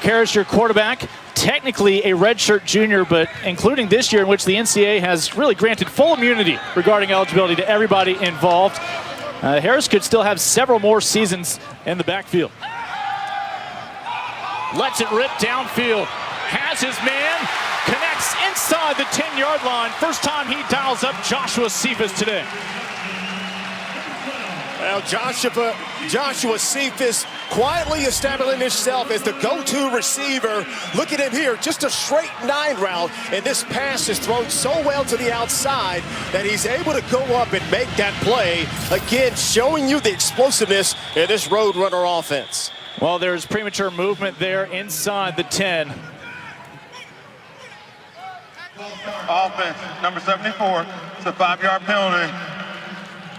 Harris, your quarterback, technically a redshirt junior, but including this year in which the NCAA has really granted full immunity regarding eligibility to everybody involved. Harris could still have several more seasons in the backfield. Lets it rip downfield. Has his man. Connects inside the 10-yard line. First time he dials up Joshua Cephas today. Well, Joshua Cephas quietly establishing himself as the go-to receiver. Look at him here, just a straight 9 route, and this pass is thrown so well to the outside that he's able to go up and make that play. Again, showing you the explosiveness in this Roadrunner offense. Well, there's premature movement there inside the 10. Offense, number 74, it's a 5-yard penalty.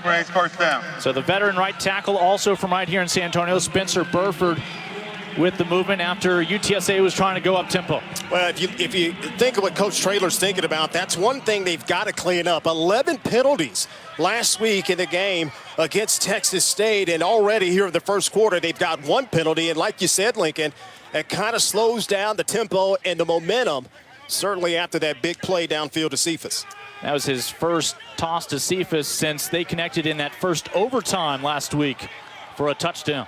Brings first down. So the veteran right tackle, also from right here in San Antonio, Spencer Burford, with the movement after UTSA was trying to go up tempo. Well, if you think of what Coach Traylor's thinking about, that's one thing they've got to clean up. 11 penalties last week in the game against Texas State, and already here in the first quarter, they've got 1 penalty. And like you said, Lincoln, it kind of slows down the tempo and the momentum, certainly after that big play downfield to Cephas. That was his first toss to Cephas since they connected in that first overtime last week for a touchdown.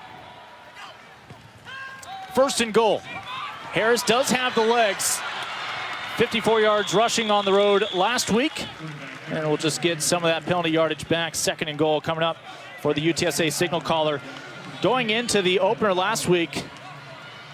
First and goal. Harris does have the legs. 54 yards rushing on the road last week. And we'll just get some of that penalty yardage back. Second and goal coming up for the UTSA signal caller. Going into the opener last week,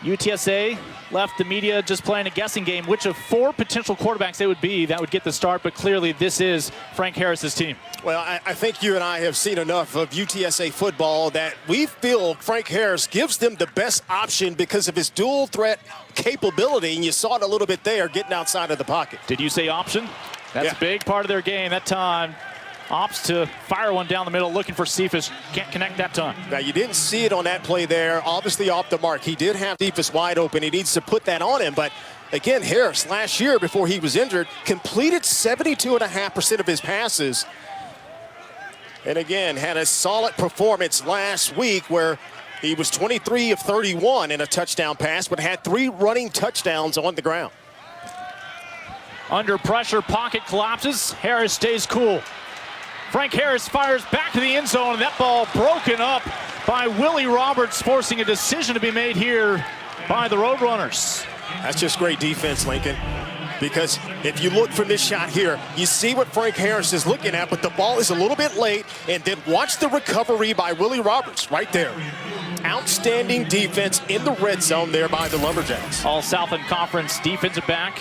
UTSA left the media just playing a guessing game which of 4 potential quarterbacks they would be that would get the start, but clearly this is Frank Harris's team. Well, I think you and I have seen enough of UTSA football that we feel Frank Harris gives them the best option because of his dual threat capability, and you saw it a little bit there getting outside of the pocket. Did you say option? That's a big part of their game that time. Opts to fire one down the middle, looking for Cephas. Can't connect that time. Now, you didn't see it on that play there. Obviously off the mark. He did have Cephas wide open. He needs to put that on him. But, again, Harris, last year before he was injured, completed 72.5% of his passes. And, again, had a solid performance last week where he was 23 of 31 in a touchdown pass, but had 3 running touchdowns on the ground. Under pressure, pocket collapses. Harris stays cool. Frank Harris fires back to the end zone, and that ball broken up by Willie Roberts, forcing a decision to be made here by the Roadrunners. That's just great defense, Lincoln, because if you look from this shot here, you see what Frank Harris is looking at, but the ball is a little bit late, and then watch the recovery by Willie Roberts right there. Outstanding defense in the red zone there by the Lumberjacks. All Southland Conference defensive back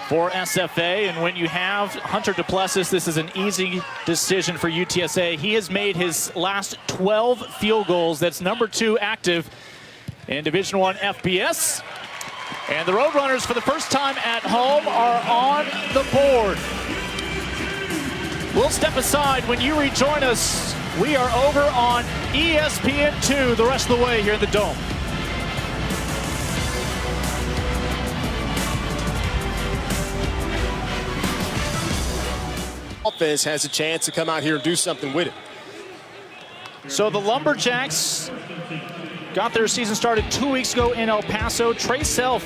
for SFA, and when you have Hunter Duplessis, this is an easy decision for UTSA. He has made his last 12 field goals. That's number 2 active in Division I FBS. And the Roadrunners, for the first time at home, are on the board. We'll step aside when you rejoin us. We are over on ESPN2 the rest of the way here in the Dome. Offense has a chance to come out here and do something with it. So the Lumberjacks got their season started 2 weeks ago in El Paso. Trey Self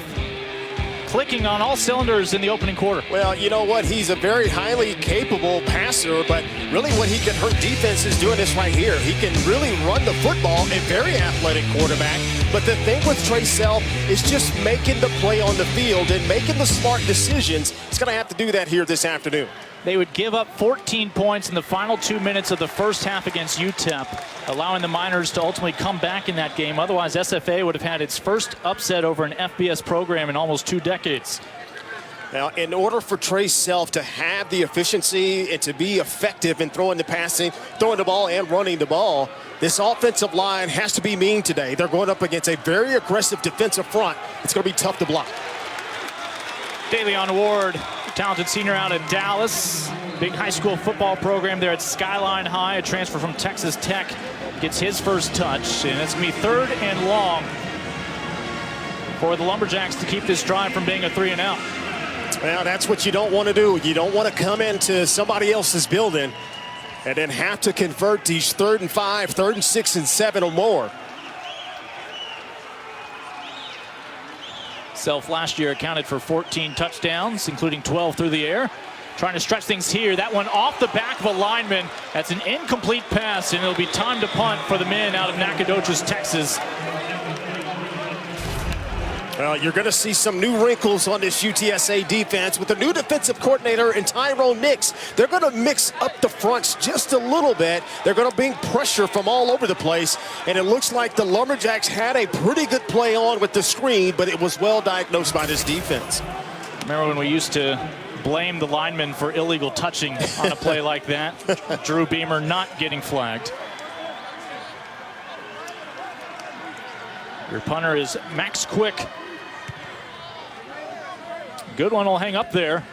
clicking on all cylinders in the opening quarter. Well, you know what? He's a very highly capable passer, but really what he can hurt defense is doing this right here. He can really run the football, a very athletic quarterback. But the thing with Trey Self is just making the play on the field and making the smart decisions. He's going to have to do that here this afternoon. They would give up 14 points in the final 2 minutes of the first half against UTEP, allowing the Miners to ultimately come back in that game. Otherwise, SFA would have had its first upset over an FBS program in almost 2 decades. Now, in order for Trey Self to have the efficiency and to be effective in throwing the ball and running the ball, this offensive line has to be mean today. They're going up against a very aggressive defensive front. It's going to be tough to block. DeLeon Ward, talented senior out of Dallas. Big high school football program there at Skyline High. A transfer from Texas Tech gets his first touch. And it's going to be 3rd and long for the Lumberjacks to keep this drive from being a 3-and-out. Well, that's what you don't want to do. You don't want to come into somebody else's building and then have to convert these 3rd and 5, 3rd and 6 and 7 or more. Self last year accounted for 14 touchdowns, including 12 through the air. Trying to stretch things here. That one off the back of a lineman. That's an incomplete pass, and it'll be time to punt for the men out of Nacogdoches, Texas. Well, you're going to see some new wrinkles on this UTSA defense with the new defensive coordinator and Tyrone Nix. They're going to mix up the fronts just a little bit. They're going to bring pressure from all over the place, and it looks like the Lumberjacks had a pretty good play on with the screen, but it was well diagnosed by this defense. Remember when we used to blame the lineman for illegal touching on a play like that? Drew Beamer not getting flagged. Your punter is Max Quick. Good one will hang up there.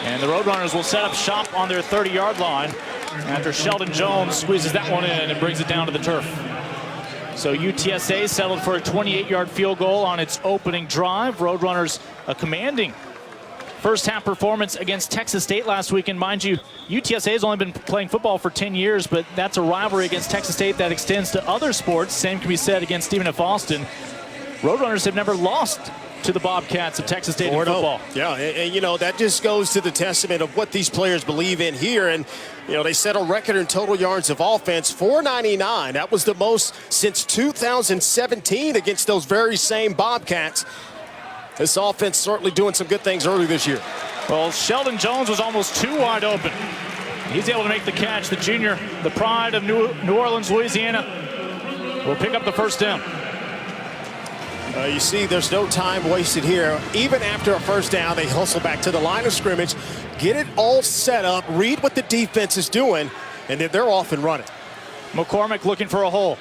And the Roadrunners will set up shop on their 30-yard line after Sheldon Jones squeezes that one in and brings it down to the turf. So UTSA settled for a 28-yard field goal on its opening drive. Roadrunners a commanding first half performance against Texas State last week. And mind you, UTSA has only been playing football for 10 years, but that's a rivalry against Texas State that extends to other sports. Same can be said against Stephen F. Austin. Roadrunners have never lost to the Bobcats of Texas State in football. Yeah, and you know, that just goes to the testament of what these players believe in here. And you know, they set a record in total yards of offense, 499. That was the most since 2017 against those very same Bobcats. This offense certainly doing some good things early this year. Well, Sheldon Jones was almost too wide open. He's able to make the catch. The junior, the pride of New Orleans, Louisiana, will pick up the first down. You see, there's no time wasted here. Even after a first down, they hustle back to the line of scrimmage, get it all set up, read what the defense is doing, and then they're off and running. McCormick looking for a hole.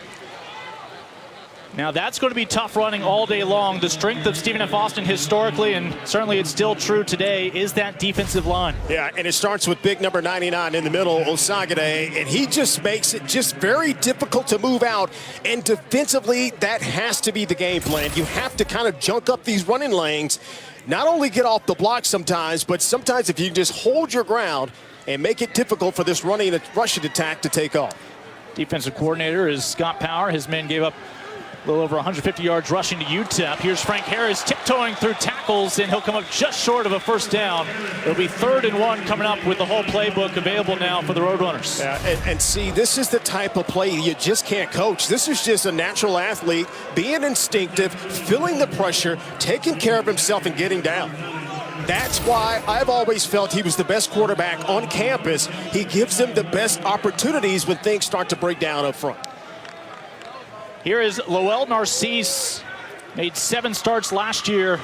Now that's going to be tough running all day long. The strength of Stephen F. Austin historically, and certainly it's still true today, is that defensive line. Yeah, and it starts with big number 99 in the middle, Osagade, and he just makes it just very difficult to move out. And defensively, that has to be the game plan. You have to kind of junk up these running lanes, not only get off the block sometimes, but sometimes if you just hold your ground and make it difficult for this running and rushing attack to take off. Defensive coordinator is Scott Power. His men gave up a little over 150 yards rushing to UTEP. Here's Frank Harris tiptoeing through tackles, and he'll come up just short of a first down. It'll be 3rd and 1 coming up with the whole playbook available now for the Roadrunners. And see, this is the type of play you just can't coach. This is just a natural athlete being instinctive, feeling the pressure, taking care of himself, and getting down. That's why I've always felt he was the best quarterback on campus. He gives them the best opportunities when things start to break down up front. Here is Lowell Narcisse, made 7 starts last year.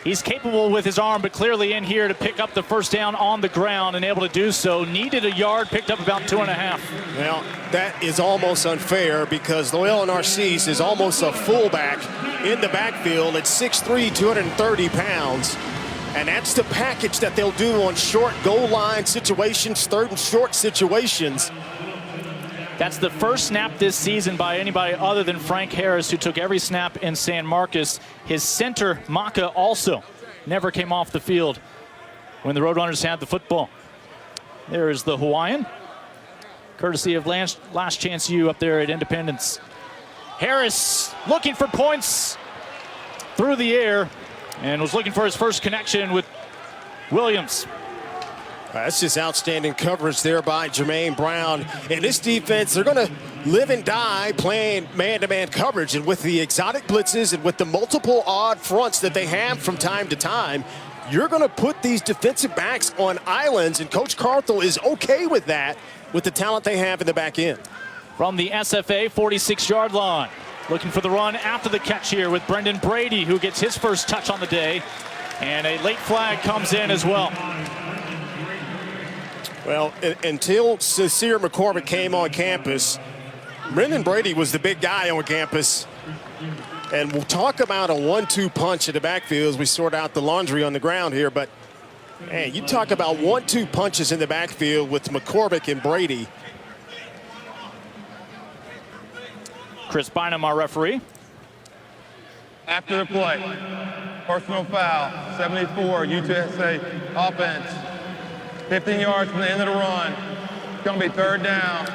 He's capable with his arm, but clearly in here to pick up the first down on the ground and able to do so. Needed a yard, picked up about 2.5. Well, that is almost unfair because Lowell Narcisse is almost a fullback in the backfield at 6'3", 230 pounds. And that's the package that they'll do on short goal line situations, 3rd and short situations. That's the first snap this season by anybody other than Frank Harris, who took every snap in San Marcos. His center, Maka, also never came off the field when the Roadrunners had the football. There is the Hawaiian, courtesy of Last Chance U up there at Independence. Harris looking for points through the air and was looking for his first connection with Williams. That's just outstanding coverage there by Jermaine Brown. And this defense, they're going to live and die playing man-to-man coverage. And with the exotic blitzes and with the multiple odd fronts that they have from time to time, you're going to put these defensive backs on islands. And Coach Carthel is okay with that with the talent they have in the back end. From the SFA 46-yard line, looking for the run after the catch here with Brendan Brady, who gets his first touch on the day. And a late flag comes in as well. Well, until Sincere McCormick came on campus, Brendan Brady was the big guy on campus. And we'll talk about a 1-2 punch in the backfield as we sort out the laundry on the ground here. But, man, you talk about 1-2 punches in the backfield with McCormick and Brady. Chris Bynum, our referee. After the play, personal foul, 74, UTSA offense. 15 yards from the end of the run. It's going to be 3rd down.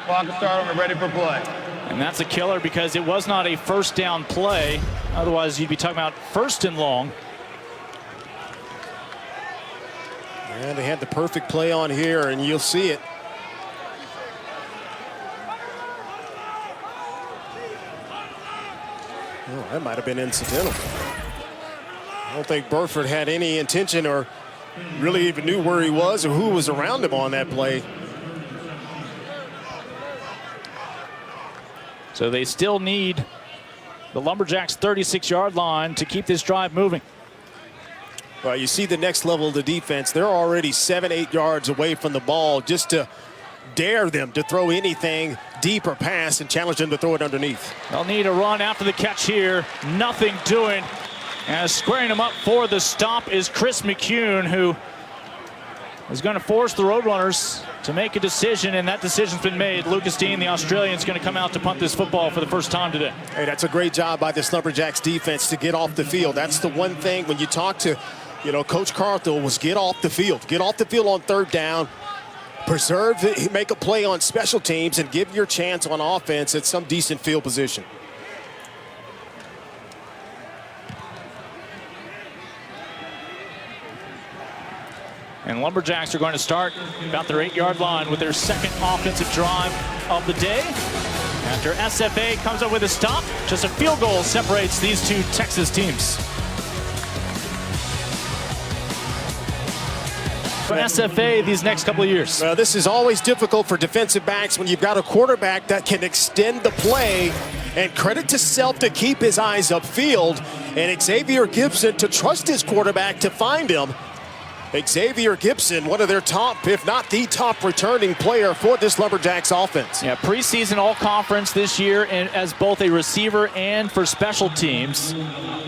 Clock will start on it, ready for play. And that's a killer because it was not a first down play. Otherwise, you'd be talking about first and long. And they had the perfect play on here, and you'll see it. Oh, that might have been incidental. I don't think Burford had any intention or really even knew where he was or who was around him on that play. So they still need the Lumberjacks' 36-yard line to keep this drive moving. Well, you see the next level of the defense. They're already 7-8 yards away from the ball just to dare them to throw anything deep or pass and challenge them to throw it underneath. They'll need a run after the catch here. Nothing doing. And squaring him up for the stop is Chris McCune, who is going to force the Roadrunners to make a decision, and that decision's been made. Lucas Dean, the Australian, is going to come out to punt this football for the first time today. Hey, that's a great job by this Lumberjacks defense to get off the field. That's the one thing when you talk to, Coach Carthel was get off the field. Get off the field on third down. Preserve, make a play on special teams, and give your chance on offense at some decent field position. And Lumberjacks are going to start about their 8-yard line with their second offensive drive of the day. After SFA comes up with a stop, just a field goal separates these two Texas teams. For SFA these next couple of years. Well, this is always difficult for defensive backs when you've got a quarterback that can extend the play, and credit to Self to keep his eyes upfield, and Xavier Gibson to trust his quarterback to find him. Xavier Gibson, one of their top, if not the top returning player for this Lumberjacks offense. Yeah, preseason all-conference this year and as both a receiver and for special teams,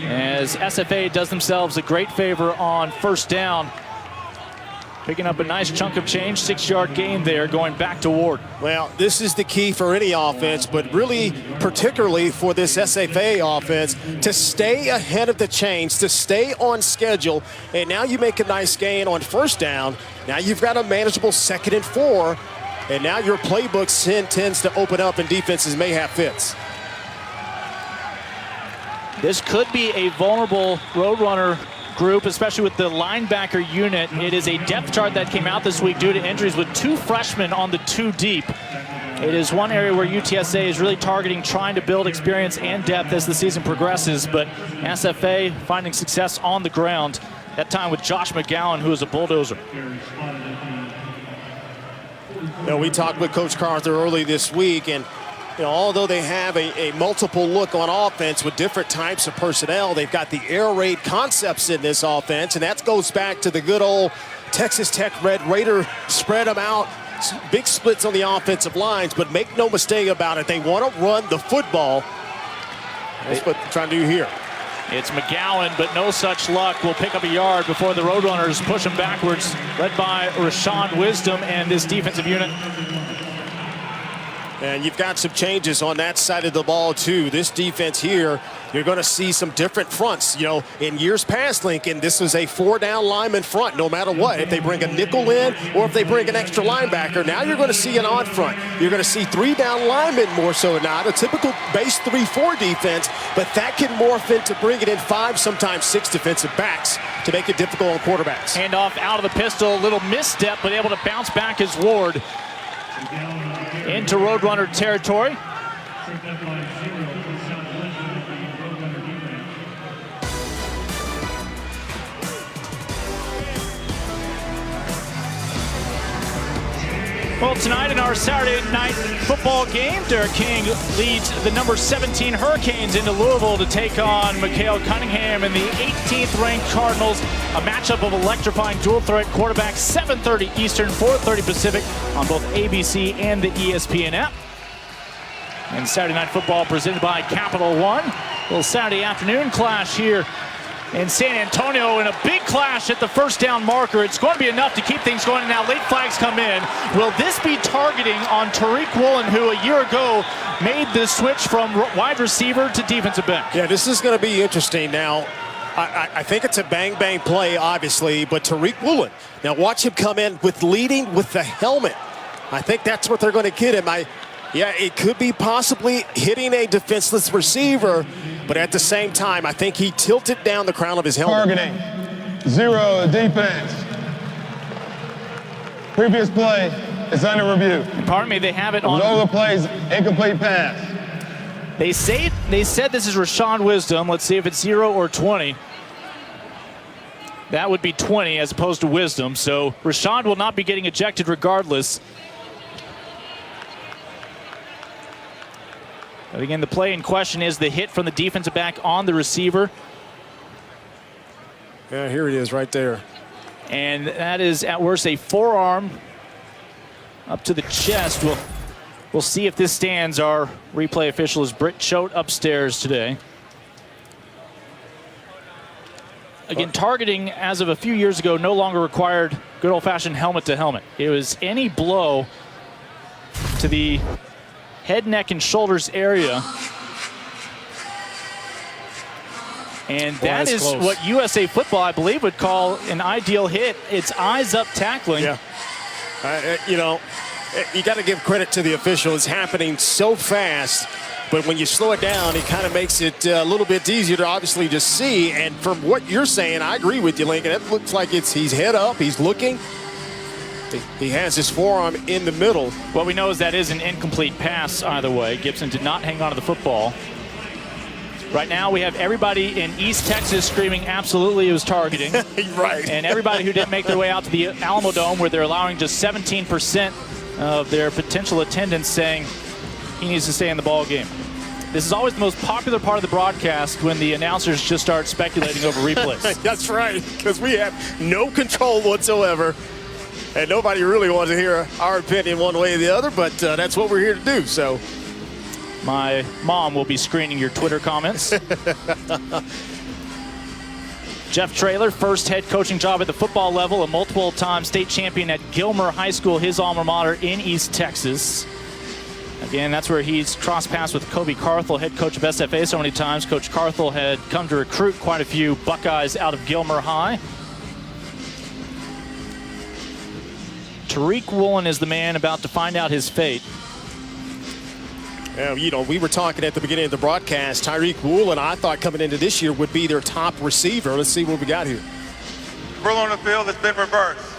as SFA does themselves a great favor on first down. Picking up a nice chunk of change, 6-yard gain there, going back to Ward. Well, this is the key for any offense, but really particularly for this SFA offense, to stay ahead of the chains, to stay on schedule. And now you make a nice gain on first down. Now you've got a manageable 2nd and 4. And now your playbook tends to open up and defenses may have fits. This could be a vulnerable Roadrunner group, especially with the linebacker unit. It is a depth chart that came out this week due to injuries with 2 freshmen on the 2 deep. It is one area where UTSA is really targeting, trying to build experience and depth as the season progresses, but SFA finding success on the ground, that time with Josh McGowan, who is a bulldozer. We talked with Coach Carter early this week, and although they have a multiple look on offense with different types of personnel, they've got the air raid concepts in this offense, and that goes back to the good old Texas Tech Red Raider, spread them out, big splits on the offensive lines, but make no mistake about it, they want to run the football. That's what they're trying to do here. It's McGowan, but no such luck. Will pick up a yard before the Roadrunners push him backwards, led by Rashawn Wisdom and this defensive unit. And you've got some changes on that side of the ball, too. This defense here, you're going to see some different fronts. In years past, Lincoln, this was a 4-down lineman front, no matter what. If they bring a nickel in or if they bring an extra linebacker, now you're going to see an odd front. You're going to see 3-down linemen more so not a typical base 3-4 defense, but that can morph into bringing in 5, sometimes 6 defensive backs to make it difficult on quarterbacks. Handoff out of the pistol, a little misstep, but able to bounce back as Ward into Roadrunner territory. Well, tonight in our Saturday night football game, Derek King leads the number 17 Hurricanes into Louisville to take on Mikhail Cunningham and the 18th-ranked Cardinals. A matchup of electrifying dual-threat quarterbacks, 7:30 Eastern, 4:30 Pacific on both ABC and the ESPN app. And Saturday night football presented by Capital One. A little Saturday afternoon clash here in San Antonio, in a big clash at the first down marker. It's going to be enough to keep things going. Now late flags come in. Will this be targeting on Tariq Woolen, who a year ago made the switch from wide receiver to defensive back? Yeah, this is going to be interesting. Now, I think it's a bang-bang play, obviously, but Tariq Woolen, now watch him come in with leading with the helmet. I think that's what they're going to get him. Yeah, it could be possibly hitting a defenseless receiver, but at the same time, I think he tilted down the crown of his helmet. Targeting, 0 defense. Previous play is under review. Pardon me, they have it on. All the plays, incomplete pass. They said this is Rashawn Wisdom. Let's see if it's 0 or 20. That would be 20 as opposed to Wisdom. So Rashawn will not be getting ejected regardless. But again, the play in question is the hit from the defensive back on the receiver. Yeah, here it is right there. And that is at worst a forearm up to the chest. We'll see if this stands. Our replay official is Britt Choate upstairs today. Again, targeting as of a few years ago no longer required good old-fashioned helmet to helmet. It was any blow to the head, neck, and shoulders area. And that is close. what USA football, I believe, would call an ideal hit. It's eyes-up tackling. Yeah. You know, you got to give credit to the official. It's happening so fast, but when you slow it down, it kind of makes it a little bit easier to obviously to see. And from what you're saying, I agree with you, Lincoln. It looks like he's head up, he's looking. He has his forearm in the middle. What we know is that is an incomplete pass either way. Gibson did not hang on to the football. Right now we have everybody in East Texas screaming absolutely it was targeting. Right. And everybody who didn't make their way out to the Alamo Dome, where they're allowing just 17% of their potential attendance, saying he needs to stay in the ball game. This is always the most popular part of the broadcast when the announcers just start speculating over replays. That's right, because we have no control whatsoever. And nobody really wants to hear our opinion one way or the other, but that's what we're here to do. So, my mom will be screening your Twitter comments. Jeff Traylor, first head coaching job at the football level, a multiple-time state champion at Gilmer High School, his alma mater in East Texas. Again, that's where he's cross-paths with Kobe Carthel, head coach of SFA so many times. Coach Carthel had come to recruit quite a few Buckeyes out of Gilmer High. Tariq Woolen is the man about to find out his fate. Yeah, you know, we were talking at the beginning of the broadcast. Tariq Woolen, I thought coming into this year would be their top receiver. Let's see what we got here. Rule on the field has been reversed.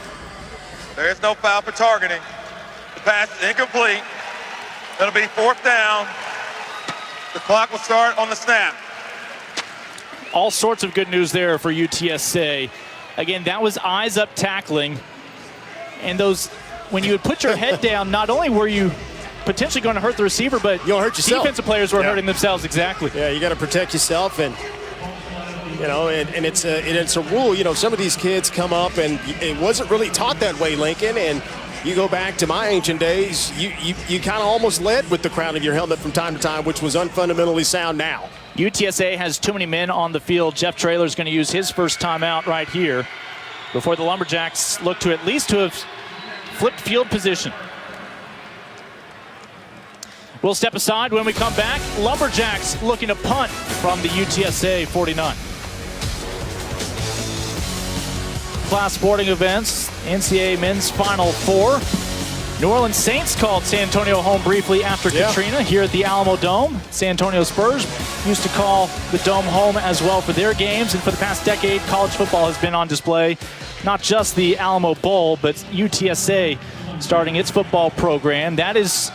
There is no foul for targeting. The pass is incomplete. It'll be 4th down. The clock will start on the snap. All sorts of good news there for UTSA. Again, that was eyes-up tackling. And those, when you would put your head down, not only were you potentially going to hurt the receiver, but you'll hurt yourself. Defensive players were hurting themselves. Exactly. Yeah, you got to protect yourself, and you know, and it's a rule. You know, some of these kids come up, and it wasn't really taught that way, Lincoln. And you go back to my ancient days, you kind of almost led with the crown of your helmet from time to time, which was unfundamentally sound now. UTSA has too many men on the field. Jeff Traylor is going to use his first timeout right here before the Lumberjacks look to at least to have flipped field position. We'll step aside when we come back. Lumberjacks looking to punt from the UTSA 49. Class sporting events, NCAA men's Final Four. New Orleans Saints called San Antonio home briefly after Katrina here at the Alamo Dome. San Antonio Spurs used to call the Dome home as well for their games. And for the past decade, college football has been on display. Not just the Alamo Bowl, but UTSA starting its football program. That is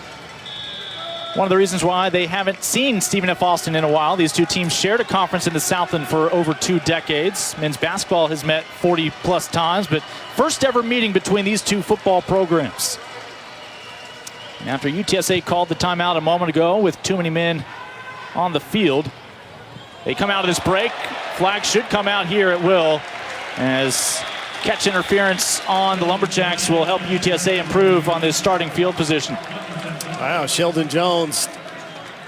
one of the reasons why they haven't seen Stephen F. Austin in a while. These two teams shared a conference in the Southland for over 2 decades. Men's basketball has met 40-plus times, but first ever meeting between these two football programs. And after UTSA called the timeout a moment ago with too many men on the field, they come out of this break. Flag should come out here at will, as catch interference on the Lumberjacks will help UTSA improve on this starting field position. Wow, Sheldon Jones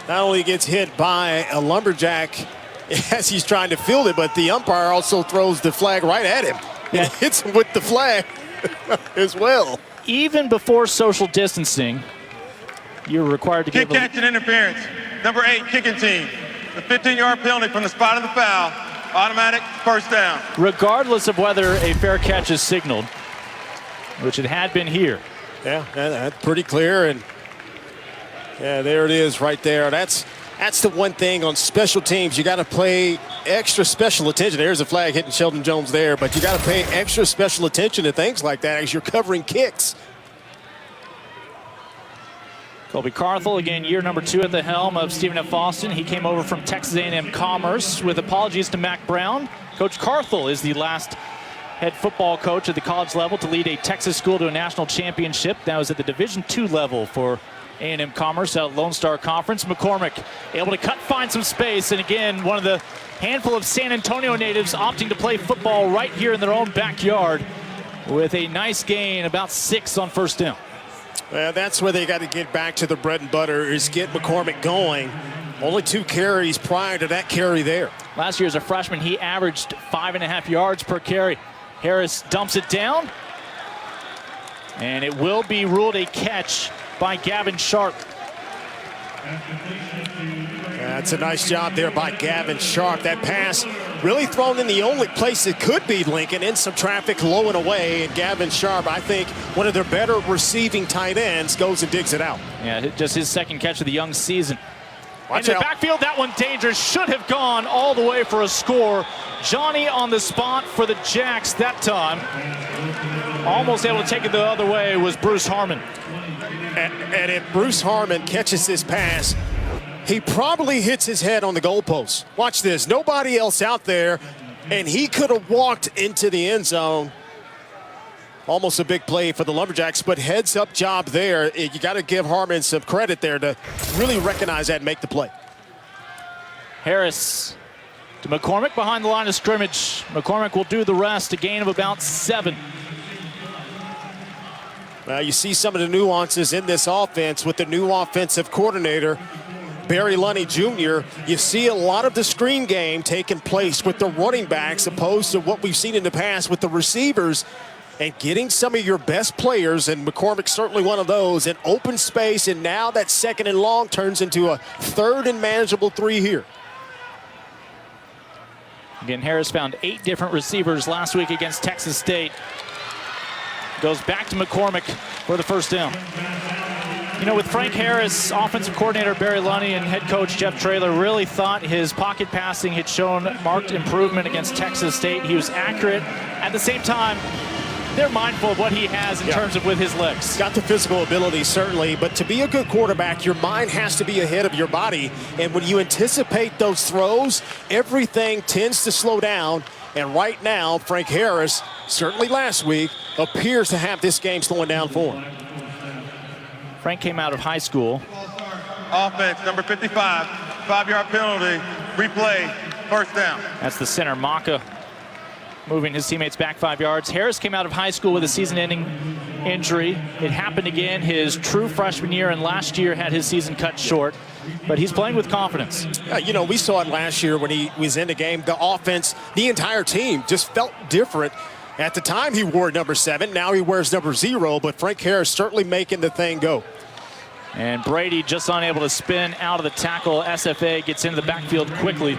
not only gets hit by a Lumberjack as he's trying to field it, but the umpire also throws the flag right at him. Yeah. And hits him with the flag as well. Even before social distancing, you're required to give catch and interference. Number 8, kicking team. The 15-yard penalty from the spot of the foul. Automatic first down. Regardless of whether a fair catch is signaled, which it had been here. Yeah, that's pretty clear. And Yeah, there it is right there. That's the one thing on special teams. You got to pay extra special attention. There's a flag hitting Sheldon Jones there, but you got to pay extra special attention to things like that as you're covering kicks. Colby Carthel, again, year number 2 at the helm of Stephen F. Austin. He came over from Texas A&M Commerce. With apologies to Mac Brown, Coach Carthel is the last head football coach at the college level to lead a Texas school to a national championship. That was at the Division II level for A&M Commerce out at Lone Star Conference. McCormick able to find some space, and again, one of the handful of San Antonio natives opting to play football right here in their own backyard with a nice gain, about 6 on first down. Well, that's where they got to get back to the bread and butter, is get McCormick going. Only 2 carries prior to that carry there. Last year as a freshman, he averaged 5.5 yards per carry. Harris dumps it down, and it will be ruled a catch by Gavin Sharp. That's a nice job there by Gavin Sharp. That pass really thrown in the only place it could be, Lincoln, in some traffic low and away. And Gavin Sharp, I think, one of their better receiving tight ends, goes and digs it out. Yeah, just his second catch of the young season. Watch in the out. backfield, that one dangerous. Should have gone all the way for a score. Johnny on the spot for the Jacks that time. Almost able to take it the other way was Bruce Harmon. And if Bruce Harmon catches this pass, he probably hits his head on the goalpost. Watch this. Nobody else out there, and he could have walked into the end zone. Almost a big play for the Lumberjacks, but heads-up job there. You got to give Harmon some credit there to really recognize that and make the play. Harris to McCormick behind the line of scrimmage. McCormick will do the rest, a gain of about 7. You see some of the nuances in this offense with the new offensive coordinator, Barry Lunny Jr. You see a lot of the screen game taking place with the running backs opposed to what we've seen in the past with the receivers, and getting some of your best players, and McCormick's certainly one of those, in open space, and now that 2nd and long turns into a 3rd and manageable 3 here. Again, Harris found 8 different receivers last week against Texas State. Goes back to McCormick for the first down. You know, with Frank Harris, offensive coordinator Barry Lunny and head coach Jeff Traylor really thought his pocket passing had shown marked improvement against Texas State. He was accurate. At the same time, they're mindful of what he has in terms of with his legs. Got the physical ability, certainly, but to be a good quarterback, your mind has to be ahead of your body. And when you anticipate those throws, everything tends to slow down. And right now, Frank Harris, certainly last week, appears to have this game slowing down for him. Frank came out of high school. Offense, number 55, 5-yard penalty, replay, first down. That's the center, Maka, moving his teammates back 5 yards. Harris came out of high school with a season-ending injury. It happened again his true freshman year, and last year had his season cut short. But he's playing with confidence. You know, we saw it last year when he was in the game. The offense, the entire team just felt different. At the time, he wore number 7. Now he wears number 0. But Frank Harris certainly making the thing go. And Brady just unable to spin out of the tackle. SFA gets into the backfield quickly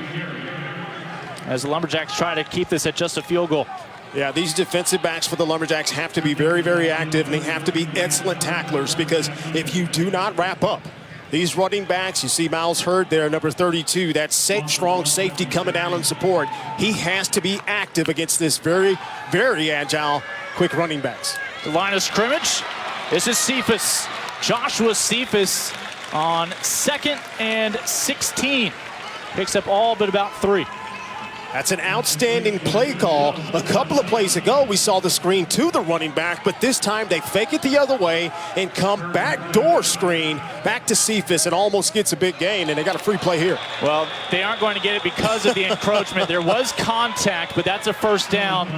as the Lumberjacks try to keep this at just a field goal. Yeah, these defensive backs for the Lumberjacks have to be very, very active, and they have to be excellent tacklers, because if you do not wrap up these running backs, you see Miles Hurd there, number 32, that strong safety coming down on support. He has to be active against this very, very agile, quick running backs. The line of scrimmage. This is Cephas. Joshua Cephas on 2nd and 16. Picks up all but about 3. That's an outstanding play call. A couple of plays ago, we saw the screen to the running back, but this time they fake it the other way and come backdoor screen back to Cephas, and almost gets a big gain, and they got a free play here. Well, they aren't going to get it because of the encroachment. There was contact, but that's a first down.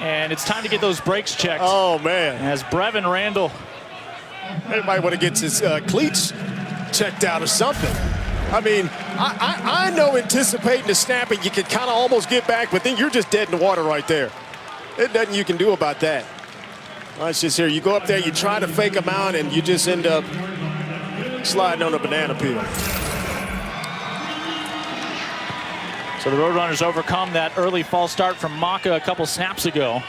And it's time to get those brakes checked. Oh, man. As Brevin Randall. Everybody want to get his cleats checked out or something. I mean, I know anticipating the snapping, you can kind of almost get back, but then you're just dead in the water right there. There's nothing you can do about that. Well, it's just here. You go up there, you try to fake them out, and you just end up sliding on a banana peel. So the Roadrunners overcome that early false start from Maka a couple snaps ago.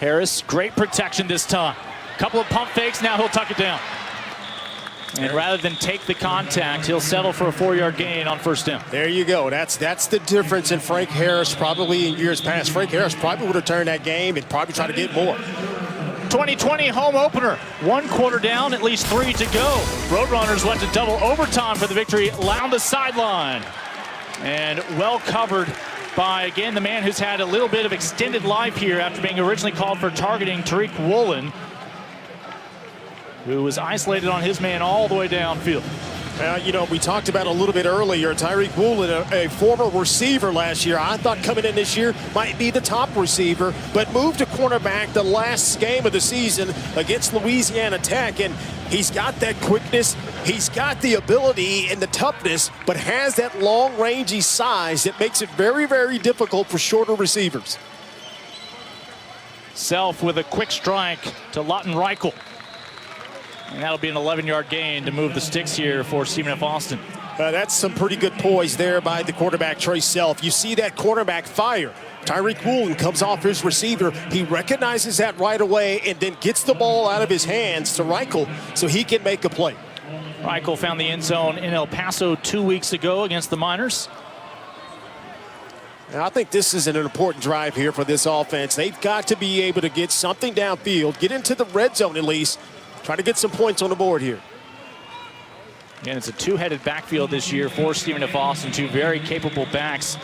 Harris, great protection this time. Couple of pump fakes, now he'll tuck it down. And rather than take the contact, he'll settle for a 4-yard gain on first down. There you go. That's the difference in Frank Harris probably in years past. Frank Harris probably would have turned that game and probably try to get more. 2020 home opener. 1 quarter down, at least 3 to go. Roadrunners went to double overtime for the victory down the sideline. And well covered by, again, the man who's had a little bit of extended life here after being originally called for targeting Tariq Woolen, who was isolated on his man all the way downfield. You know, we talked about a little bit earlier, Tariq Woolen, a former receiver last year. I thought coming in this year might be the top receiver, but moved to cornerback the last game of the season against Louisiana Tech, and he's got that quickness, he's got the ability and the toughness, but has that long-rangey size that makes it very, very difficult for shorter receivers. Self with a quick strike to Lawton Reichel. And that'll be an 11-yard gain to move the sticks here for Stephen F. Austin. That's some pretty good poise there by the quarterback, Trey Self. You see that quarterback fire. Tariq Woolen comes off his receiver. He recognizes that right away and then gets the ball out of his hands to Reichel so he can make a play. Reichel found the end zone in El Paso 2 weeks ago against the Miners. And I think this is an important drive here for this offense. They've got to be able to get something downfield, get into the red zone at least, try to get some points on the board here. And it's a two-headed backfield this year for Stephen F. Austin. 2 very capable backs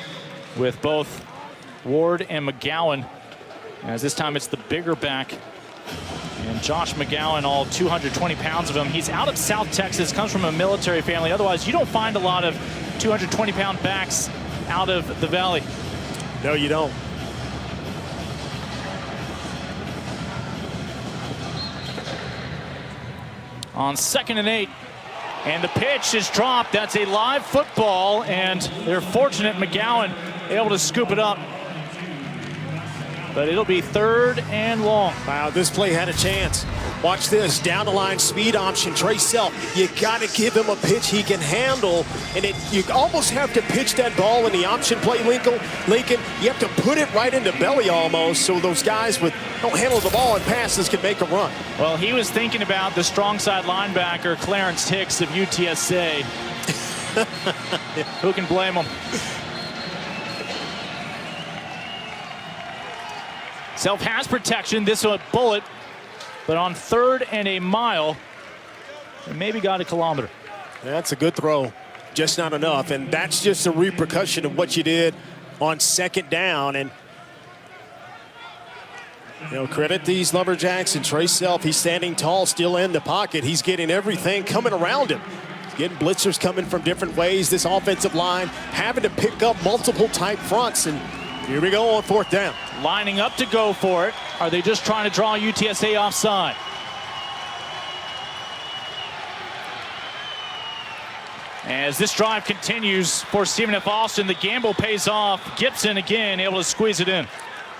with both Ward and McGowan. As this time it's the bigger back. And Josh McGowan, all 220 pounds of him. He's out of South Texas, comes from a military family. Otherwise, you don't find a lot of 220-pound backs out of the Valley. No, you don't. On 2nd and 8, and the pitch is dropped. That's a live football, and they're fortunate McGowan able to scoop it up. But it'll be 3rd and long. Wow, this play had a chance. Watch this, down the line speed option, Trey Self. You gotta give him a pitch he can handle, and you almost have to pitch that ball in the option play, Lincoln. You have to put it right in the belly almost, so those guys with don't handle the ball and passes can make a run. Well, he was thinking about the strong side linebacker, Clarence Hicks of UTSA. Who can blame him? Self has protection. This one a bullet, but on 3rd and a mile, they maybe got a kilometer. That's a good throw, just not enough, and that's just a repercussion of what you did on 2nd down. And you know, credit these Lumberjacks and Trey Self. He's standing tall, still in the pocket. He's getting everything coming around him. Getting blitzers coming from different ways. This offensive line having to pick up multiple tight fronts, and here we go on 4th down. Lining up to go for it. Are they just trying to draw UTSA offside? As this drive continues for Stephen F. Austin, the gamble pays off. Gibson again able to squeeze it in.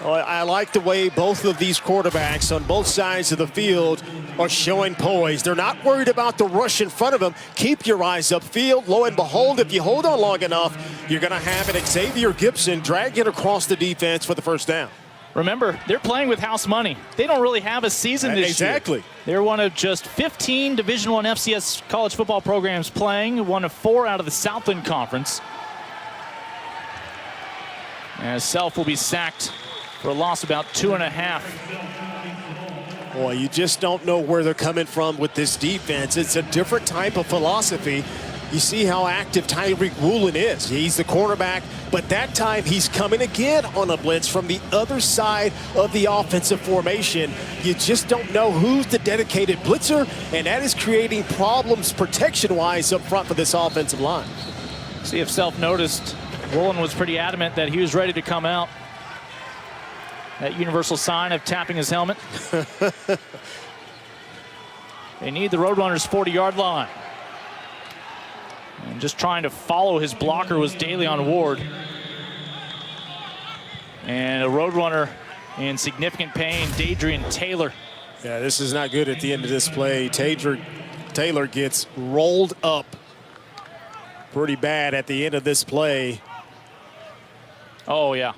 Well, I like the way both of these quarterbacks on both sides of the field are showing poise. They're not worried about the rush in front of them. Keep your eyes upfield. Lo and behold, if you hold on long enough, you're going to have an Xavier Gibson drag it across the defense for the 1st down. Remember, they're playing with house money. They don't really have a season this year. Exactly. They're one of just 15 Division I FCS college football programs playing, one of 4 out of the Southland Conference. As Self will be sacked for a loss about 2.5. Boy, you just don't know where they're coming from with this defense. It's a different type of philosophy. You see how active Tariq Woolen is. He's the cornerback, but that time he's coming again on a blitz from the other side of the offensive formation. You just don't know who's the dedicated blitzer, and that is creating problems protection-wise up front for this offensive line. See if Self noticed. Woolen was pretty adamant that he was ready to come out. That universal sign of tapping his helmet. They need the Roadrunners' 40-yard line. And just trying to follow his blocker was Daly on Ward. And a Roadrunner in significant pain, Dadrian Taylor. Yeah, this is not good at the end of this play. Taylor gets rolled up pretty bad at the end of this play. Oh, yeah.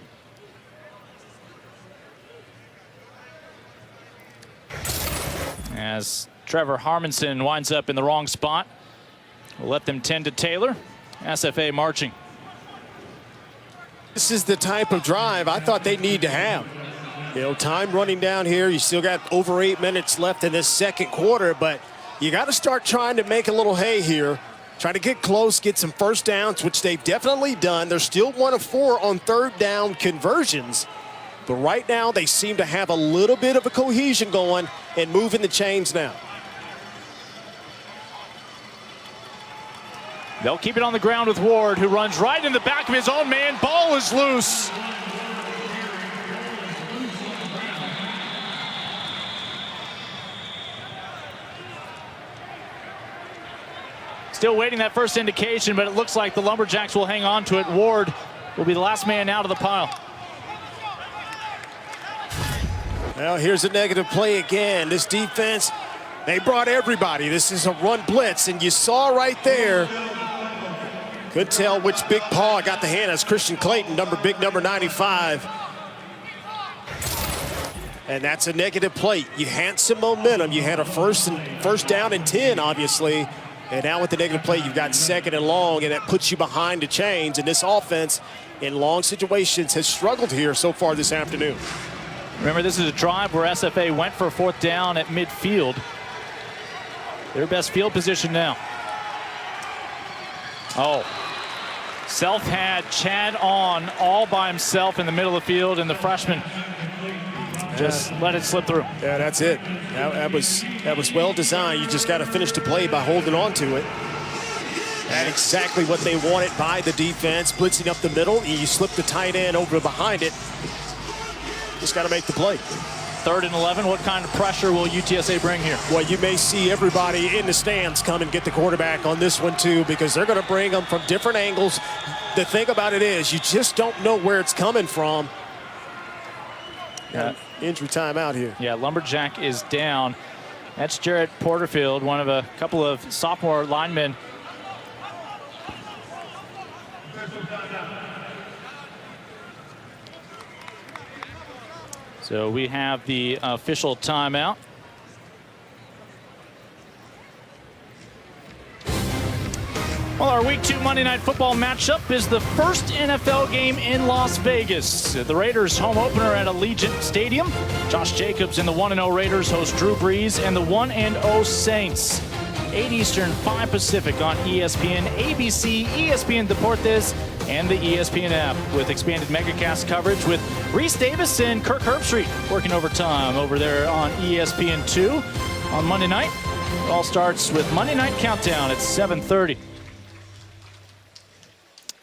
as Trevor Harmonson winds up in the wrong spot. We'll let them tend to Taylor. SFA marching. This is the type of drive I thought they need to have. You know, time running down here. You still got over 8 minutes left in this second quarter, but you got to start trying to make a little hay here. Try to get close, get some first downs, which they've definitely done. They're still 1 of 4 on third down conversions. But right now, they seem to have a little bit of a cohesion going and moving the chains now. They'll keep it on the ground with Ward, who runs right in the back of his own man. Ball is loose. Still waiting that first indication, but it looks like the Lumberjacks will hang on to it. Ward will be the last man out of the pile. Well, here's a negative play again. This defense, they brought everybody. This is a run blitz, and you saw right there. Couldn't tell which big paw got the hand. That's Christian Clayton, big number 95. And that's a negative play. You had some momentum. You had a first down and 10, obviously. And now with the negative play, you've got 2nd and long, and that puts you behind the chains. And this offense, in long situations, has struggled here so far this afternoon. Remember, this is a drive where SFA went for a 4th down at midfield. Their best field position now. Oh. Self had Chad on all by himself in the middle of the field, and the freshman just let it slip through. Yeah, that's it. That was well designed. You just got to finish the play by holding on to it. That's exactly what they wanted by the defense, blitzing up the middle, and you slip the tight end over behind it. Just got to make the play. 3rd and 11. What kind of pressure will UTSA bring here? Well, you may see everybody in the stands come and get the quarterback on this one too, because they're going to bring them from different angles. The thing about it is you just don't know where it's coming from. Injury time out here. Yeah, Lumberjack is down. That's Jarrett Porterfield, one of a couple of sophomore linemen. So we have the official timeout. Well, our Week 2 Monday Night Football matchup is the first NFL game in Las Vegas. The Raiders home opener at Allegiant Stadium. Josh Jacobs and the 1-0 Raiders host Drew Brees and the 1-0 Saints. 8 Eastern, 5 Pacific on ESPN, ABC, ESPN Deportes, and the ESPN app, with expanded MegaCast coverage with Reese Davis and Kirk Herbstreit working overtime over there on ESPN2 on Monday night. It all starts with Monday Night Countdown at 7:30.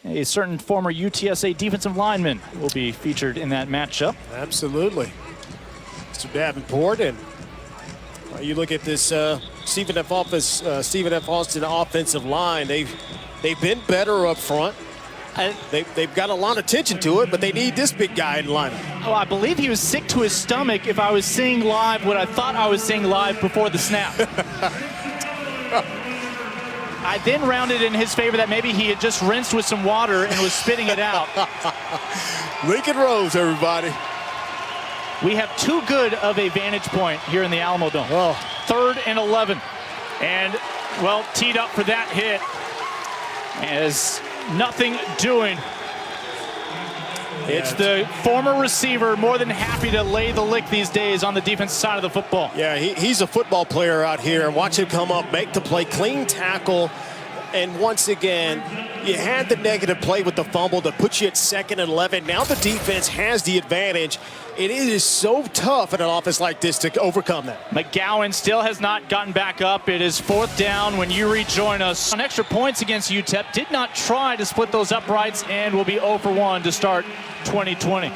A certain former UTSA defensive lineman will be featured in that matchup. Absolutely. Mr. Davenport, and you look at this Stephen F. Austin offensive line. They've been better up front. They've got a lot of attention to it, but they need this big guy in lineup. Oh, I believe he was sick to his stomach if I was seeing live what I thought I was seeing live before the snap. I then rounded in his favor that maybe he had just rinsed with some water and was spitting it out. Lincoln Rose, everybody. We have too good of a vantage point here in the Alamo Dome. Oh. 3rd and 11. And, well, teed up for that hit. As nothing doing. It's the former receiver more than happy to lay the lick these days on the defensive side of the football. Yeah, he's a football player out here. Watch him come up, make the play, clean tackle. And once again, you had the negative play with the fumble that puts you at 2nd and 11. Now the defense has the advantage. It is so tough in an offense like this to overcome that. McGowan still has not gotten back up. It is 4th down when you rejoin us. On extra points against UTEP, did not try to split those uprights and will be 0 for 1 to start 2020.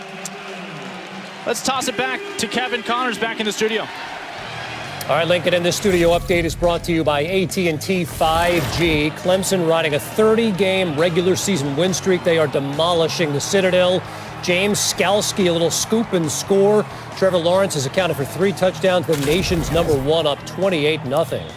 Let's toss it back to Kevin Connors back in the studio. All right, Lincoln, and this studio update is brought to you by AT&T 5G. Clemson riding a 30-game regular season win streak. They are demolishing the Citadel. James Skalski, a little scoop and score. Trevor Lawrence has accounted for 3 touchdowns. The nation's #1, up 28-0.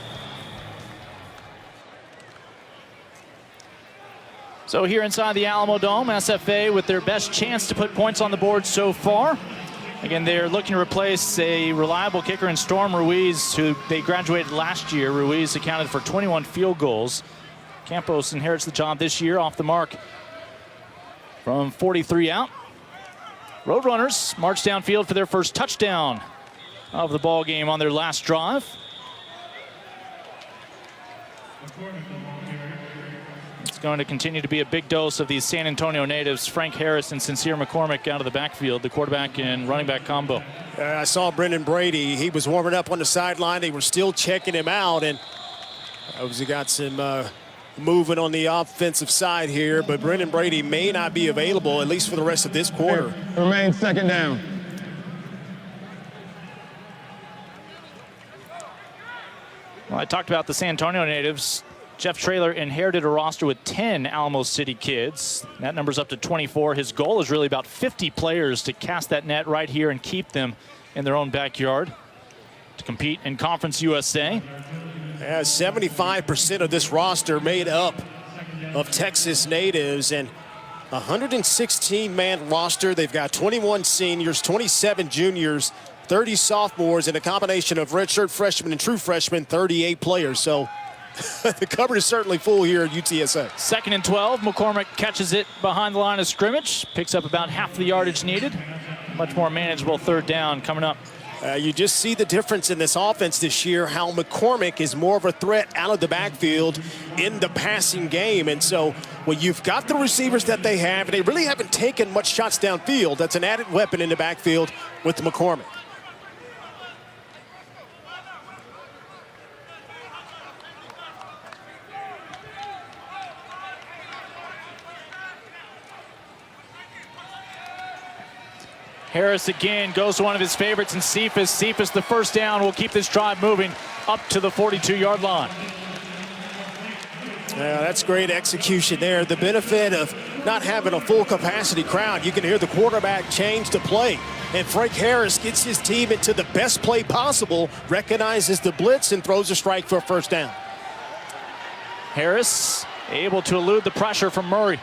So here inside the Alamo Dome, SFA with their best chance to put points on the board so far. Again, they're looking to replace a reliable kicker in Storm Ruiz, who they graduated last year. Ruiz accounted for 21 field goals. Campos inherits the job this year off the mark from 43 out. Roadrunners march downfield for their first touchdown of the ball game on their last drive. It's going to continue to be a big dose of these San Antonio natives. Frank Harris and Sincere McCormick out of the backfield, the quarterback and running back combo. I saw Brendan Brady. He was warming up on the sideline. They were still checking him out, and obviously got some moving on the offensive side here, but Brendan Brady may not be available, at least for the rest of this quarter. Remain second down. Well, I talked about the San Antonio natives. Jeff Traylor inherited a roster with 10 Alamo City kids. That number's up to 24. His goal is really about 50 players to cast that net right here and keep them in their own backyard to compete in Conference USA. Yeah, 75% of this roster made up of Texas natives, and 116-man roster. They've got 21 seniors, 27 juniors, 30 sophomores, and a combination of redshirt freshmen and true freshmen, 38 players. So the cupboard is certainly full here at UTSA. 2nd and 12. McCormick catches it behind the line of scrimmage, picks up about half the yardage needed. Much more manageable 3rd down coming up. You just see the difference in this offense this year, how McCormick is more of a threat out of the backfield in the passing game. And so when you've got the receivers that they have, and they really haven't taken much shots downfield, that's an added weapon in the backfield with McCormick. Harris again goes to one of his favorites in Cephas. Cephas, the first down, will keep this drive moving up to the 42-yard line. Yeah, that's great execution there. The benefit of not having a full capacity crowd, you can hear the quarterback change the play. And Frank Harris gets his team into the best play possible, recognizes the blitz, and throws a strike for a first down. Harris able to elude the pressure from Murray.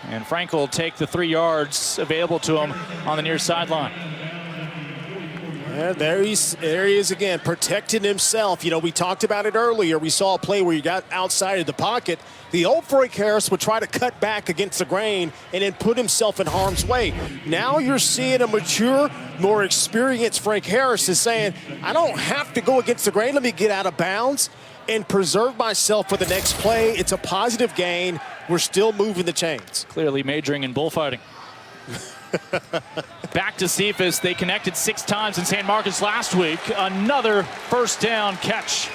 And Frank will take the 3 yards available to him on the near sideline. And there he is again, protecting himself. You know, we talked about it earlier. We saw a play where he got outside of the pocket. The old Frank Harris would try to cut back against the grain and then put himself in harm's way. Now you're seeing a mature, more experienced Frank Harris is saying, I don't have to go against the grain. Let me get out of bounds and preserve myself for the next play. It's a positive gain. We're still moving the chains. Clearly majoring in bullfighting. Back to Cephas. They connected 6 times in San Marcos last week. Another first down catch.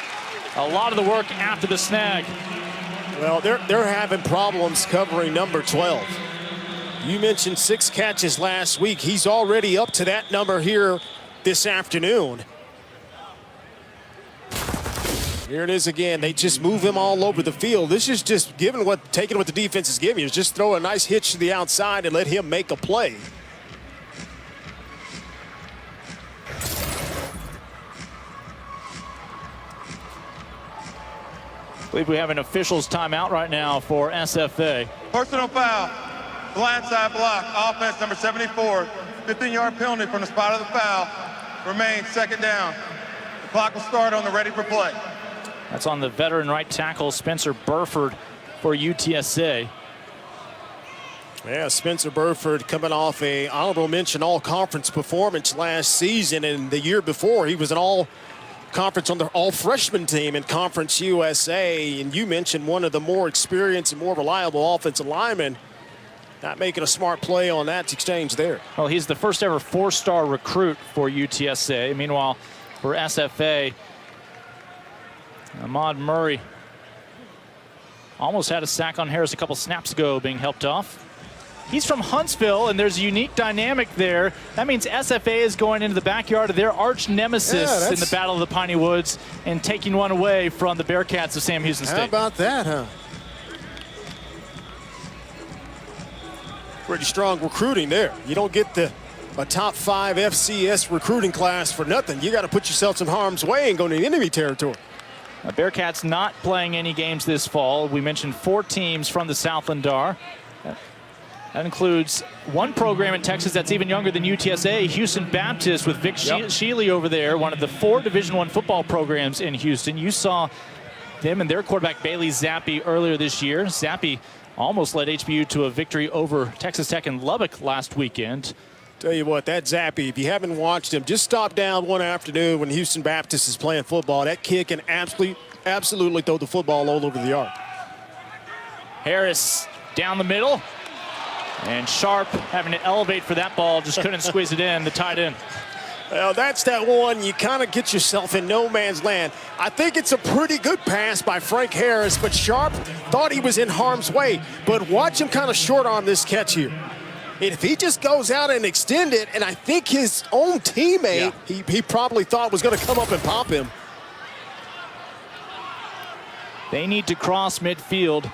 A lot of the work after the snag. Well, they're having problems covering number 12. You mentioned 6 catches last week. He's already up to that number here this afternoon. Here it is again. They just move him all over the field. This is just taking what the defense is giving you. Just throw a nice hitch to the outside and let him make a play. I believe we have an official's timeout right now for SFA. Personal foul, blindside block, offense number 74, 15-yard penalty from the spot of the foul. Remains 2nd down. The clock will start on the ready for play. That's on the veteran right tackle, Spencer Burford, for UTSA. Yeah, Spencer Burford coming off a honorable mention all-conference performance last season, and the year before he was an all-conference on the all-freshman team in Conference USA. And you mentioned one of the more experienced and more reliable offensive linemen. Not making a smart play on that exchange there. Well, he's the first ever 4-star recruit for UTSA. Meanwhile, for SFA, Ahmad Murray almost had a sack on Harris a couple snaps ago, being helped off. He's from Huntsville, and there's a unique dynamic there. That means SFA is going into the backyard of their arch nemesis in the Battle of the Piney Woods and taking one away from the Bearcats of Sam Houston State. How about that, huh? Pretty strong recruiting there. You don't get a top 5 FCS recruiting class for nothing. You got to put yourself in harm's way and go into enemy territory. Bearcats not playing any games this fall. We mentioned 4 teams from the Southland are. That includes one program in Texas that's even younger than UTSA, Houston Baptist, with Vic Shealy over there, one of the 4 Division I football programs in Houston. You saw them and their quarterback Bailey Zappi earlier this year. Zappi almost led HBU to a victory over Texas Tech in Lubbock last weekend. Tell you what, that Zappi, if you haven't watched him, just stop down one afternoon when Houston Baptist is playing football. That kid can absolutely throw the football all over the yard. Harris down the middle. And Sharp having to elevate for that ball, just couldn't squeeze it in, the tight end. Well, that's that one. You kind of get yourself in no man's land. I think it's a pretty good pass by Frank Harris, but Sharp thought he was in harm's way. But watch him kind of short on this catch here. And if he just goes out and extend it, and I think his own teammate, he probably thought was going to come up and pop him. They need to cross midfield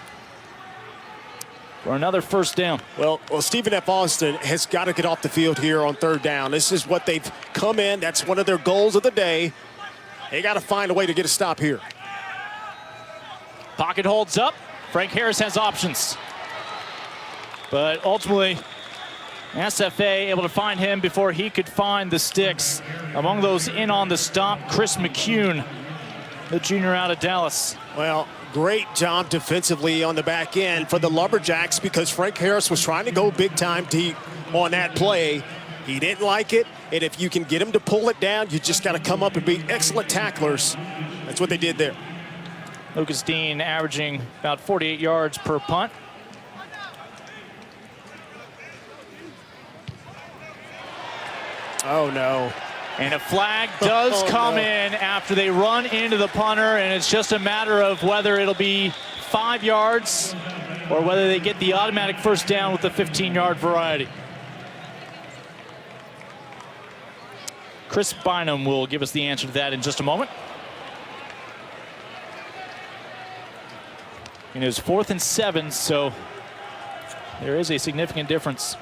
for another first down. Well, Stephen F. Austin has got to get off the field here on 3rd down. This is what they've come in. That's one of their goals of the day. They got to find a way to get a stop here. Pocket holds up. Frank Harris has options. But ultimately, SFA able to find him before he could find the sticks. Among those in on the stop, Chris McCune, the junior out of Dallas. Well, great job defensively on the back end for the Lumberjacks because Frank Harris was trying to go big time deep on that play. He didn't like it, and if you can get him to pull it down, you just got to come up and be excellent tacklers. That's what they did there. Lucas Dean averaging about 48 yards per punt. Oh, no. And a flag does come in after they run into the punter, and it's just a matter of whether it'll be 5 yards or whether they get the automatic first down with the 15-yard variety. Chris Bynum will give us the answer to that in just a moment. And it was 4th and 7, so there is a significant difference.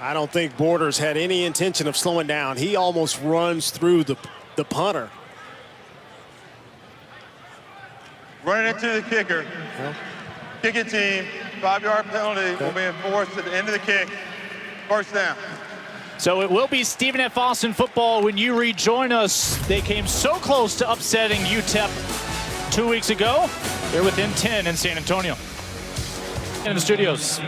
I don't think Borders had any intention of slowing down. He almost runs through the punter. Running into the kicker. Kicking team, 5-yard penalty will be enforced at the end of the kick. First down. So it will be Stephen F. Austin football when you rejoin us. They came so close to upsetting UTEP 2 weeks ago. They're within 10 in San Antonio. In the studios.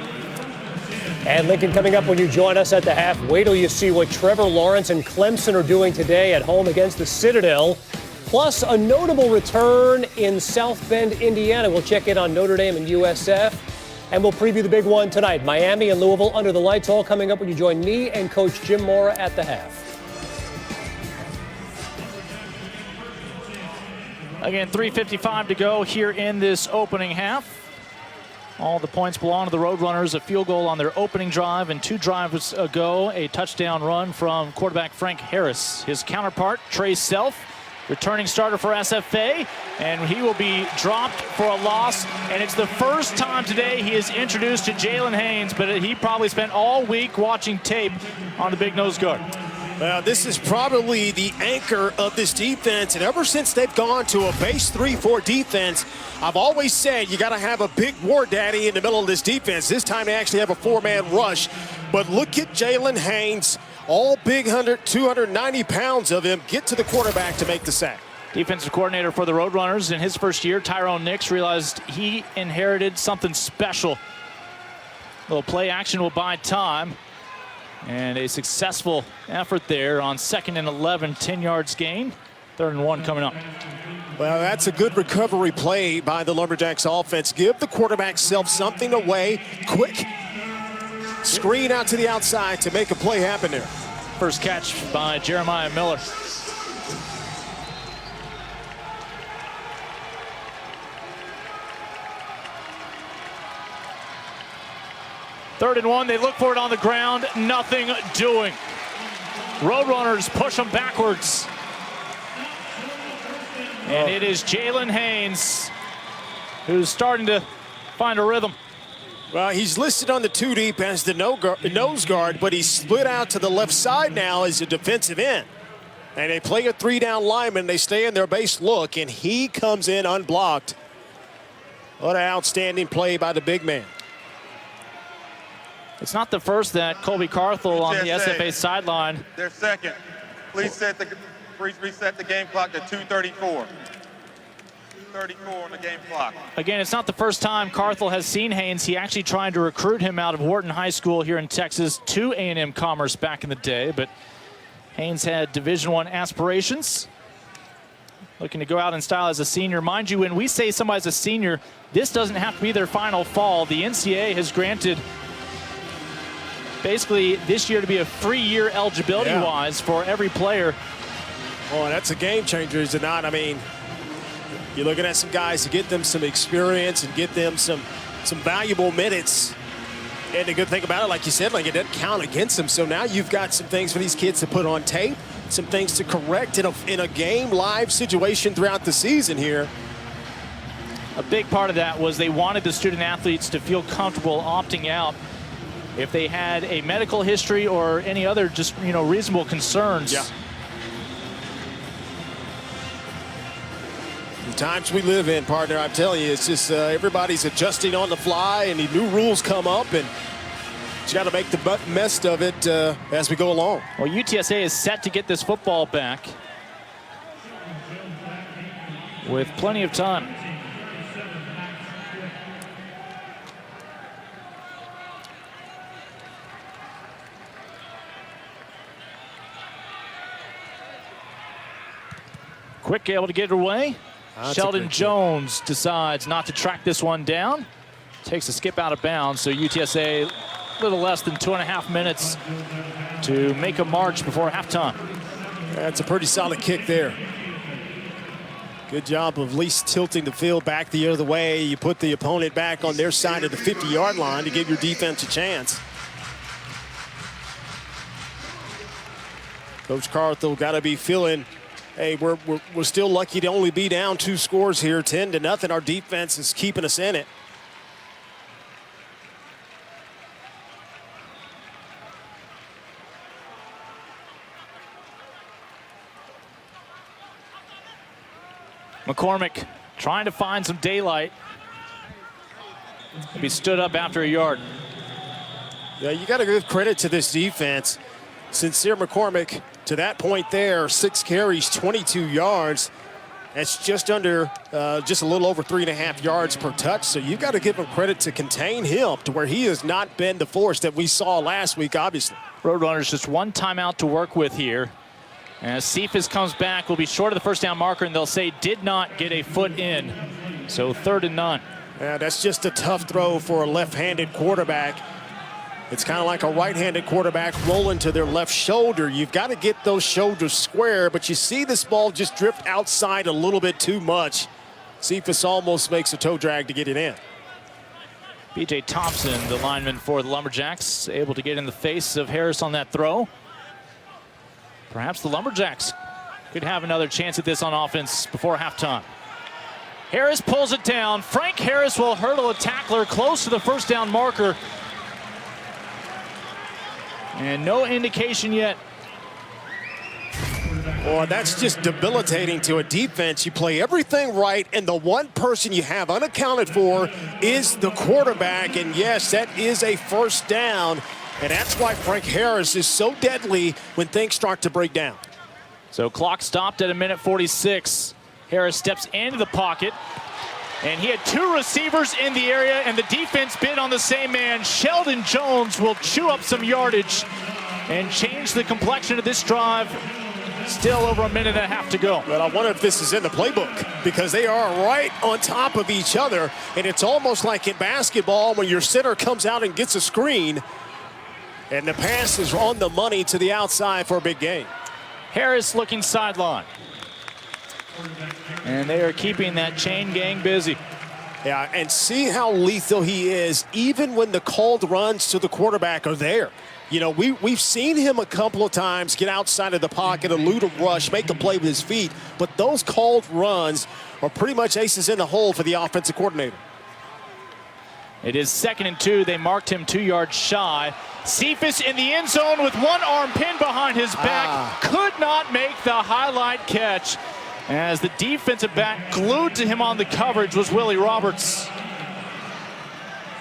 And Lincoln, coming up when you join us at the half, wait till you see what Trevor Lawrence and Clemson are doing today at home against the Citadel. Plus a notable return in South Bend, Indiana. We'll check in on Notre Dame and USF. And we'll preview the big one tonight. Miami and Louisville under the lights, all coming up when you join me and Coach Jim Mora at the half. Again, 3:55 to go here in this opening half. All the points belong to the Roadrunners. A field goal on their opening drive, and 2 drives ago, a touchdown run from quarterback Frank Harris. His counterpart, Trey Self, returning starter for SFA, and he will be dropped for a loss. And it's the first time today he is introduced to Jalen Haynes, but he probably spent all week watching tape on the big nose guard. Well, this is probably the anchor of this defense, and ever since they've gone to a base 3-4 defense, I've always said you got to have a big war daddy in the middle of this defense. This time they actually have a 4-man rush, but look at Jalen Haynes, all big 290 pounds of him, get to the quarterback to make the sack. Defensive coordinator for the Roadrunners in his first year, Tyrone Nix, realized he inherited something special. A little play action will buy time. And a successful effort there on 2nd and 11, 10 yards gain. 3rd and 1 coming up. Well, that's a good recovery play by the Lumberjacks offense. Give the quarterback self something away quick. Screen out to the outside to make a play happen there. First catch by Jeremiah Miller. Third and 1, they look for it on the ground, nothing doing. Roadrunners push them backwards. And it is Jalen Haynes who's starting to find a rhythm. Well, he's listed on the 2 deep as the nose guard, but he's split out to the left side now as a defensive end. And they play a 3-down lineman. They stay in their base look, and he comes in unblocked. What an outstanding play by the big man. It's not the first that Colby Carthel on the UTSA. SFA sideline. Their second. Please reset the game clock to 2:34. 2:34 on the game clock. Again, it's not the first time Carthel has seen Haynes. He actually tried to recruit him out of Wharton High School here in Texas to A&M Commerce back in the day, but Haynes had Division I aspirations. Looking to go out in style as a senior. Mind you, when we say somebody's a senior, this doesn't have to be their final fall. The NCAA has granted basically this year to be a free-year eligibility-wise for every player. Oh, that's a game changer, is it not? I mean, you're looking at some guys to get them some experience and get them some valuable minutes. And the good thing about it, like you said, like it doesn't count against them. So now you've got some things for these kids to put on tape, some things to correct in a game live situation throughout the season here. A big part of that was they wanted the student athletes to feel comfortable opting out if they had a medical history or any other just, reasonable concerns. Yeah. The times we live in, partner, I'm telling you, it's just everybody's adjusting on the fly, and the new rules come up, and you got to make the best of it as we go along. Well, UTSA is set to get this football back with plenty of time. Quick, able to get it away. Sheldon Jones decides not to track this one down. Takes a skip out of bounds, so UTSA a little less than 2.5 minutes to make a march before halftime. That's a pretty solid kick there. Good job of at least tilting the field back the other way. You put the opponent back on their side of the 50-yard line to give your defense a chance. Coach Carthel got to be feeling, hey, we're still lucky to only be down 2 scores here, 10-0. Our defense is keeping us in it. McCormick trying to find some daylight. He stood up after a yard. Yeah, you got to give credit to this defense. Sincere McCormick, to that point there, 6 carries, 22 yards. That's just under, just a little over 3.5 yards per touch. So you've got to give him credit to contain him to where he has not been the force that we saw last week, obviously. Roadrunners just one timeout to work with here. As Cephas comes back, will be short of the first down marker, and they'll say did not get a foot in. So 3rd and 9. Yeah, that's just a tough throw for a left-handed quarterback. It's kind of like a right-handed quarterback rolling to their left shoulder. You've got to get those shoulders square, but you see this ball just drift outside a little bit too much. Cephas almost makes a toe drag to get it in. B.J. Thompson, the lineman for the Lumberjacks, able to get in the face of Harris on that throw. Perhaps the Lumberjacks could have another chance at this on offense before halftime. Harris pulls it down. Frank Harris will hurdle a tackler close to the first down marker. And no indication yet. Boy, that's just debilitating to a defense. You play everything right, and the one person you have unaccounted for is the quarterback. And yes, that is a first down. And that's why Frank Harris is so deadly when things start to break down. So clock stopped at 1:46. Harris steps into the pocket. And he had 2 receivers in the area, and the defense bid on the same man. Sheldon Jones will chew up some yardage and change the complexion of this drive. Still over 1.5 minutes to go. But I wonder if this is in the playbook, because they are right on top of each other. And it's almost like in basketball when your center comes out and gets a screen, and the pass is on the money to the outside for a big gain. Harris looking sideline. And they are keeping that chain gang busy. Yeah, and see how lethal he is, even when the called runs to the quarterback are there. You know, we've seen him a couple of times get outside of the pocket, elude a rush, make a play with his feet, but those called runs are pretty much aces in the hole for the offensive coordinator. It is 2nd and 2. They marked him 2 yards shy. Cephas in the end zone with one arm pinned behind his back. Could not make the highlight catch, as the defensive back glued to him on the coverage was Willie Roberts.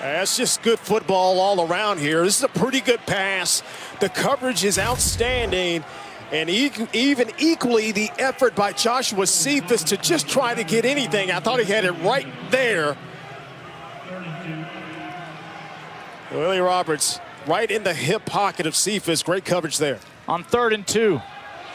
That's just good football all around here. This is a pretty good pass. The coverage is outstanding. And even equally, the effort by Joshua Cephas to just try to get anything. I thought he had it right there. Willie Roberts right in the hip pocket of Cephas. Great coverage there. On 3rd and 2,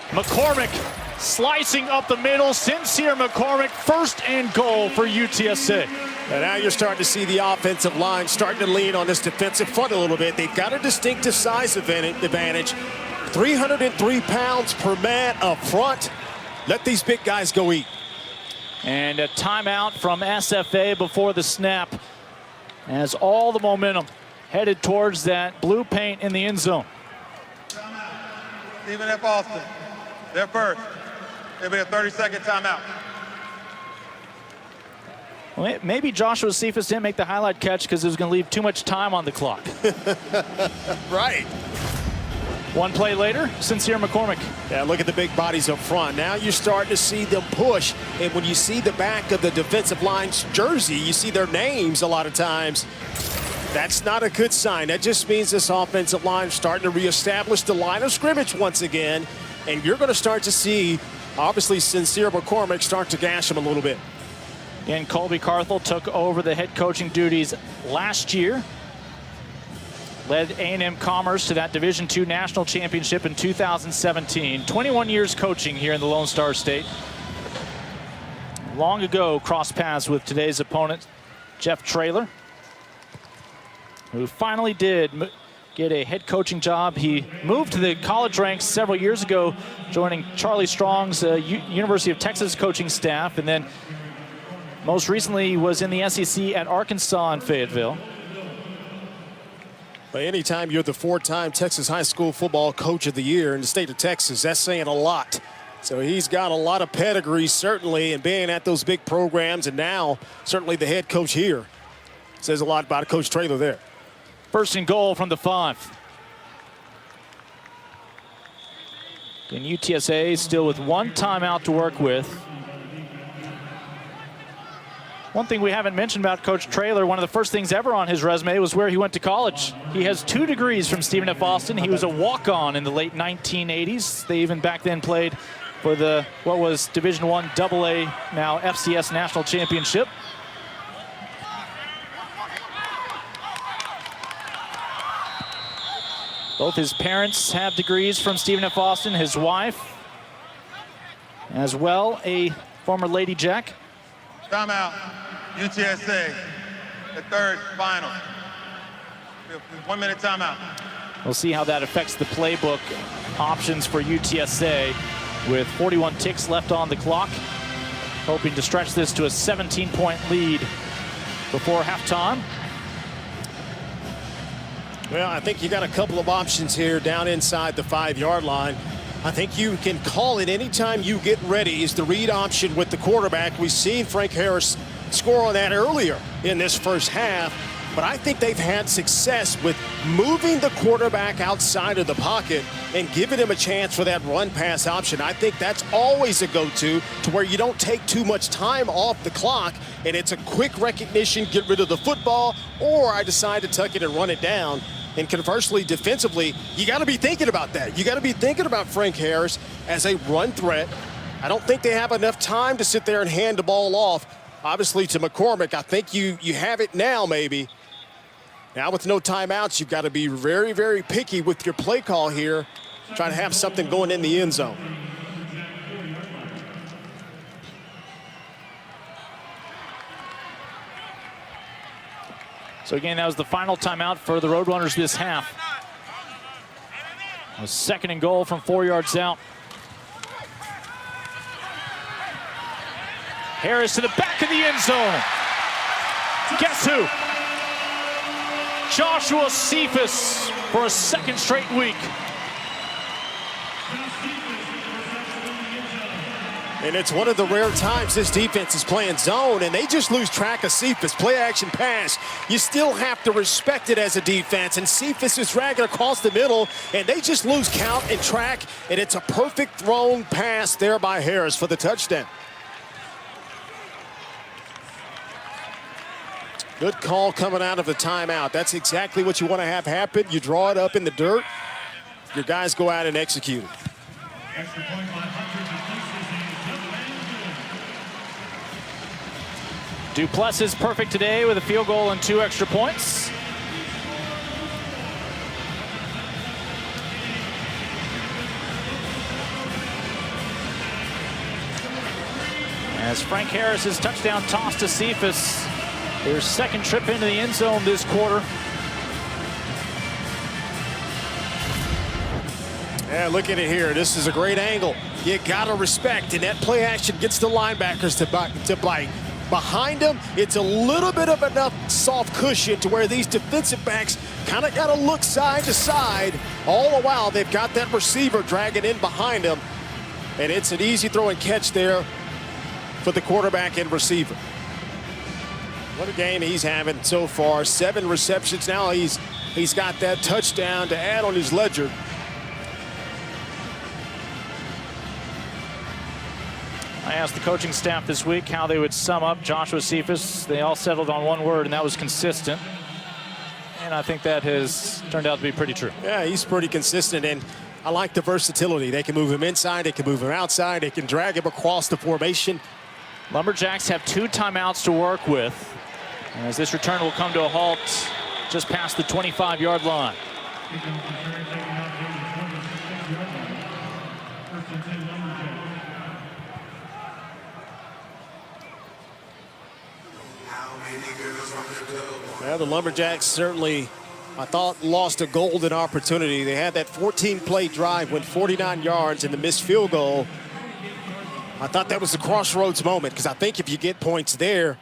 McCormick slicing up the middle. Sincere McCormick, 1st and goal for UTSA. And now you're starting to see the offensive line starting to lean on this defensive front a little bit. They've got a distinctive size advantage. 303 pounds per man up front. Let these big guys go eat. And a timeout from SFA before the snap, as all the momentum headed towards that blue paint in the end zone. Stephen F. Austin, they're first. It'll be a 30-second timeout. Well, maybe Joshua Cephas didn't make the highlight catch because it was going to leave too much time on the clock. Right. One play later, Sincere McCormick. Yeah, look at the big bodies up front. Now you're starting to see them push. And when you see the back of the defensive line's jersey, you see their names a lot of times. That's not a good sign. That just means this offensive line is starting to reestablish the line of scrimmage once again. And you're going to start to see, obviously, Sincere McCormick start to gash him a little bit. And Colby Carthel took over the head coaching duties last year. Led A&M Commerce to that Division II National Championship in 2017. 21 years coaching here in the Lone Star State. Long ago, crossed paths with today's opponent, Jeff Traylor, who finally did get a head coaching job. He moved to the college ranks several years ago, joining Charlie Strong's University of Texas coaching staff, and then most recently was in the SEC at Arkansas and Fayetteville. But anytime you're the 4-time Texas High School Football Coach of the Year in the state of Texas, that's saying a lot. So he's got a lot of pedigree, certainly, and being at those big programs, and now certainly the head coach here says a lot about Coach Traylor there. 1st and goal from the 5. And UTSA still with 1 timeout to work with. One thing we haven't mentioned about Coach Traylor, one of the first things ever on his resume was where he went to college. He has 2 degrees from Stephen F. Austin. He was a walk-on in the late 1980s. They even back then played for the, what was Division I AA, now FCS National Championship. Both his parents have degrees from Stephen F. Austin, his wife, as well, a former Lady Jack. Timeout, UTSA, the 3rd final. 1-minute timeout. We'll see how that affects the playbook options for UTSA with 41 ticks left on the clock. Hoping to stretch this to a 17-point lead before halftime. Well, I think you got a couple of options here down inside the 5-yard line. I think you can call it anytime you get ready is the read option with the quarterback. We've seen Frank Harris score on that earlier in this first half, but I think they've had success with moving the quarterback outside of the pocket and giving him a chance for that run-pass option. I think that's always a go-to to where you don't take too much time off the clock and it's a quick recognition, get rid of the football, or I decide to tuck it and run it down. And conversely, defensively, you got to be thinking about that. You got to be thinking about Frank Harris as a run threat. I don't think they have enough time to sit there and hand the ball off. Obviously, to McCormick, I think you have it now, maybe. Now with no timeouts, you've got to be very, very picky with your play call here. Try to have something going in the end zone. So again, that was the final timeout for the Roadrunners this half. A 2nd and goal from 4 yards out. Harris to the back of the end zone. Guess who? Joshua Cephas for a 2nd straight week. And it's one of the rare times this defense is playing zone, and they just lose track of Cephas. Play action pass. You still have to respect it as a defense, and Cephas is dragging across the middle, and they just lose count and track, and it's a perfect thrown pass there by Harris for the touchdown. Good call coming out of the timeout. That's exactly what you want to have happen. You draw it up in the dirt. Your guys go out and execute it. Duplessis perfect today with a field goal and 2 extra points. As Frank Harris's touchdown toss to Cephas, their second trip into the end zone this quarter. Yeah, look at it here. This is a great angle. You got to respect, and that play action gets the linebackers to bite. Behind them, it's a little bit of enough soft cushion to where these defensive backs kind of got to look side to side. All the while, they've got that receiver dragging in behind them, and it's an easy throw and catch there for the quarterback and receiver. What a game he's having so far. 7 receptions. Now he's got that touchdown to add on his ledger. I asked the coaching staff this week how they would sum up Joshua Cephas. They all settled on one word, and that was consistent. And I think that has turned out to be pretty true. Yeah, he's pretty consistent, and I like the versatility. They can move him inside, they can move him outside, they can drag him across the formation. Lumberjacks have 2 timeouts to work with, as this return will come to a halt just past the 25-yard line. Yeah, the Lumberjacks certainly, I thought, lost a golden opportunity. They had that 14-play drive, went 49 yards, and the missed field goal. I thought that was the crossroads moment, because I think if you get points there,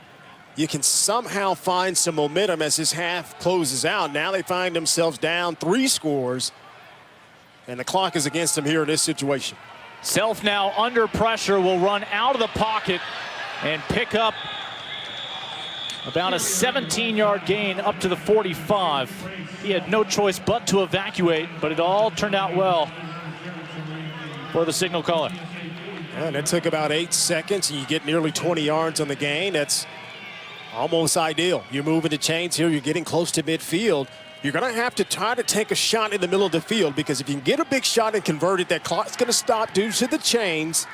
you can somehow find some momentum as this half closes out. Now they find themselves down 3 scores, and the clock is against them here in this situation. Self now under pressure will run out of the pocket and pick up about a 17-yard gain up to the 45. He had no choice but to evacuate, but it all turned out well for the signal caller. And it took about 8 seconds, and you get nearly 20 yards on the gain. That's almost ideal. You're moving the chains here. You're getting close to midfield. You're going to have to try to take a shot in the middle of the field, because if you can get a big shot and convert it, that clock's going to stop due to the chains.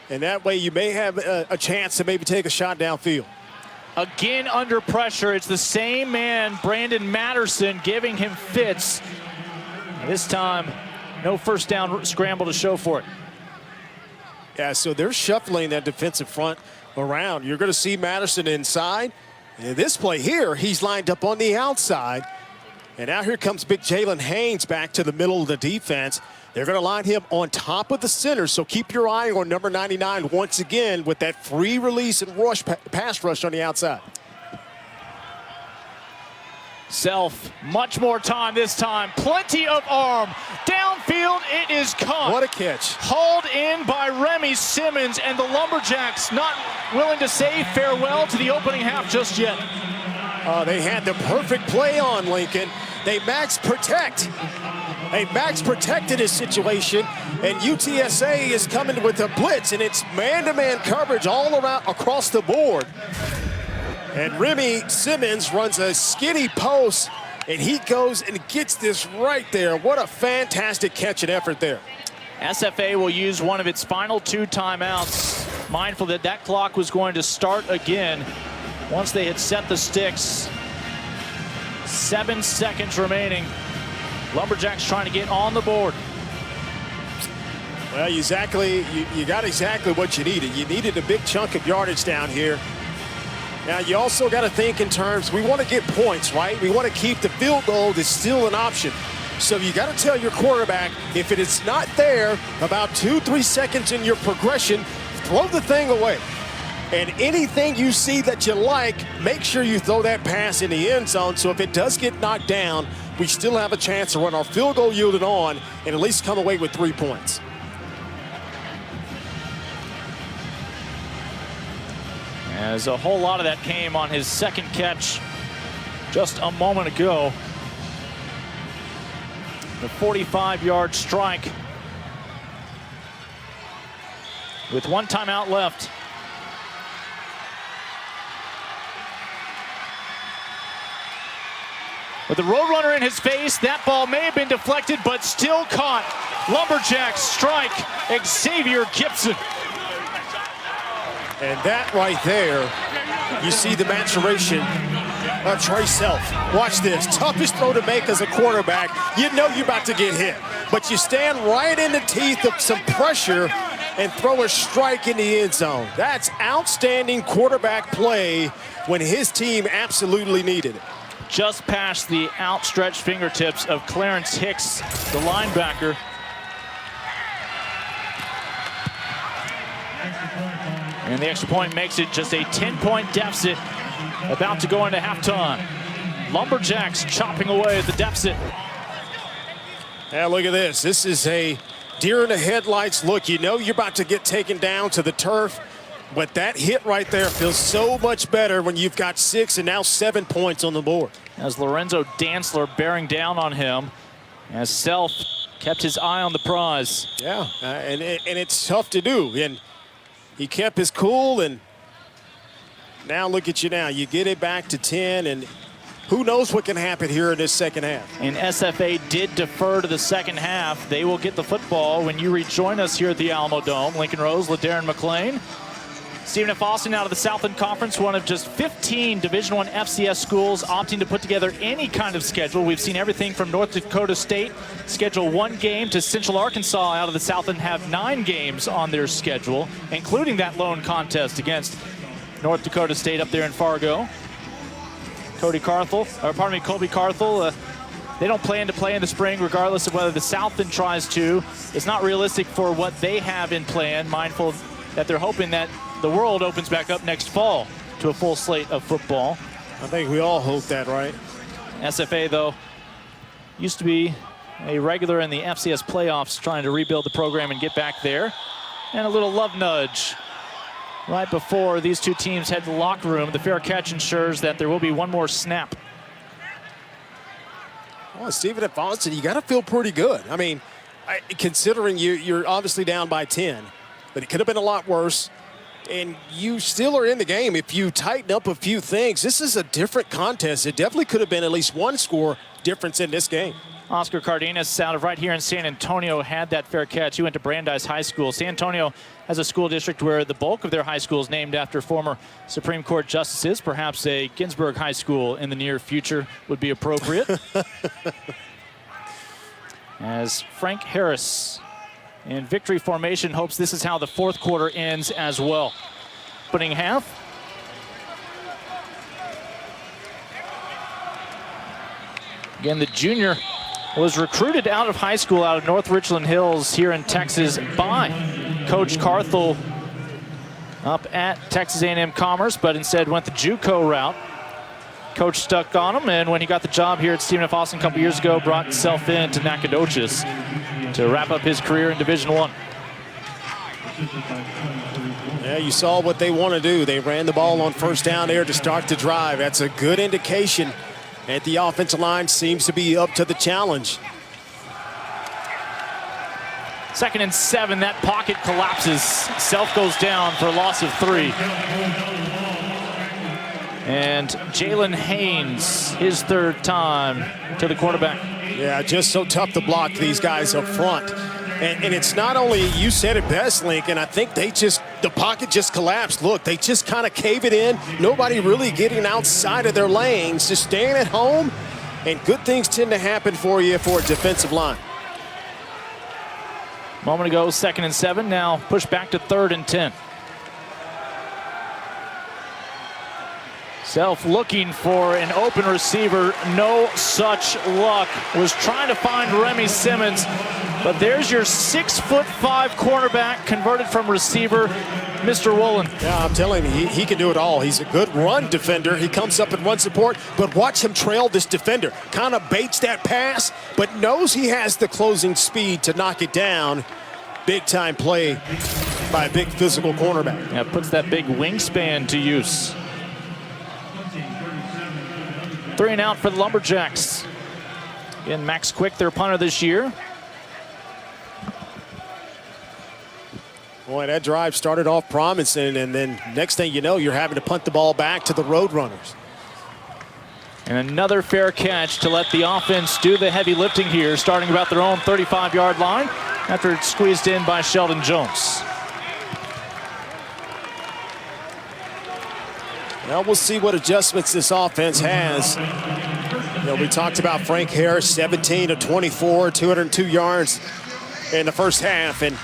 And that way you may have a chance to maybe take a shot downfield. Again under pressure. It's the same man, Brandon Matterson, giving him fits. This time, no first down scramble to show for it. Yeah, so they're shuffling that defensive front around. You're going to see Matterson inside. In this play here, he's lined up on the outside. And now here comes big Jalen Haynes back to the middle of the defense. They're going to line him on top of the center, so keep your eye on number 99 once again with that free release and rush, pass rush on the outside. Self, much more time this time. Plenty of arm. Downfield, it is caught. What a catch. Hauled in by Remy Simmons, and the Lumberjacks not willing to say farewell to the opening half just yet. They had the perfect play on Lincoln. They max protect. They max protected his situation, and UTSA is coming with a blitz, and it's man-to-man coverage all around across the board. And Remy Simmons runs a skinny post, and he goes and gets this right there. What a fantastic catch and effort there. SFA will use one of its final 2 timeouts, mindful that that clock was going to start again once they had set the sticks. 7 seconds remaining. Lumberjacks trying to get on the board. Well, you got exactly what you needed. You needed a big chunk of yardage down here. Now, you also got to think in terms, we want to get points, right? We want to keep the field goal that's still an option. So you got to tell your quarterback, if it is not there about 2-3 seconds in your progression, throw the thing away. And anything you see that you like, make sure you throw that pass in the end zone, so if it does get knocked down, we still have a chance to run our field goal yielded on and at least come away with 3 points. As a whole lot of that came on his second catch just a moment ago. The 45-yard strike with 1 timeout left. With the Roadrunner in his face, that ball may have been deflected, but still caught. Lumberjacks strike Xavier Gibson. And that right there, you see the maturation of Trey Self. Watch this, toughest throw to make as a quarterback. You know you're about to get hit, but you stand right in the teeth of some pressure and throw a strike in the end zone. That's outstanding quarterback play when his team absolutely needed it. Just past the outstretched fingertips of Clarence Hicks, the linebacker. And the extra point makes it just a 10-point deficit, about to go into halftime. Lumberjacks chopping away at the deficit. Now look at this. This is a deer in the headlights look. You know you're about to get taken down to the turf, but that hit right there feels so much better when you've got 6 and now 7 points on the board. As Lorenzo Dantzler bearing down on him, as Self kept his eye on the prize. Yeah, and it's tough to do. And he kept his cool, and now look at you now. You get it back to 10, and who knows what can happen here in this second half. And SFA did defer to the second half. They will get the football when you rejoin us here at the Alamo Dome. Lincoln Rose, LaDarren McClain. Stephen F. Austin out of the Southland Conference, one of just 15 Division I FCS schools opting to put together any kind of schedule. We've seen everything from North Dakota State schedule 1 game to Central Arkansas out of the Southland have 9 games on their schedule, including that lone contest against North Dakota State up there in Fargo. Colby Carthel, they don't plan to play in the spring regardless of whether the Southland tries to. It's not realistic for what they have in plan, mindful that they're hoping that the world opens back up next fall to a full slate of football. I think we all hope that, right? SFA, though, used to be a regular in the FCS playoffs, trying to rebuild the program and get back there. And a little love nudge right before these two teams head to the locker room. The fair catch ensures that there will be one more snap. Well, Stephen F. Austin, you got to feel pretty good. I mean, considering you're obviously down by 10, but it could have been a lot worse. And you still are in the game. If you tighten up a few things, this is a different contest. It definitely could have been at least one score difference in this game. Oscar Cardenas out of right here in San Antonio had that fair catch. He went to Brandeis High School. San Antonio has a school district where the bulk of their high school is named after former Supreme Court justices. Perhaps a Ginsburg High School in the near future would be appropriate. As Frank Harris in victory formation hopes this is how the fourth quarter ends as well. Opening half. Again, the junior was recruited out of high school out of North Richland Hills here in Texas by Coach Carthel up at Texas A&M Commerce, but instead went the JUCO route. Coach stuck on him, and when he got the job here at Stephen F. Austin a couple years ago, brought himself in to Nacogdoches to wrap up his career in Division I. Yeah, you saw what they want to do. They ran the ball on first down there to start the drive. That's a good indication that the offensive line seems to be up to the challenge. 2nd and 7, that pocket collapses. Self goes down for a loss of 3. And Jalen Haynes, his 3rd time to the quarterback. Yeah, just so tough to block these guys up front. And it's not only, you said it best, Lincoln, I think the pocket just collapsed. Look, they just kind of cave it in. Nobody really getting outside of their lanes, just staying at home. And good things tend to happen for you for a defensive line. Moment ago, 2nd and 7, now pushed back to 3rd and 10. Self looking for an open receiver, no such luck. Was trying to find Remy Simmons, but there's your 6'5" cornerback converted from receiver, Mr. Woolen. Yeah, I'm telling you, he can do it all. He's a good run defender. He comes up and run support, but watch him trail this defender. Kind of baits that pass, but knows he has the closing speed to knock it down. Big time play by a big physical cornerback. Yeah, puts that big wingspan to use. 3 and out for the Lumberjacks. Again, Max Quick, their punter this year. Boy, that drive started off promising, and then next thing you know, you're having to punt the ball back to the Roadrunners. And another fair catch to let the offense do the heavy lifting here, starting about their own 35-yard line after it's squeezed in by Sheldon Jones. Well, we'll see what adjustments this offense has. We talked about Frank Harris, 17 of 24, 202 yards in the first half. And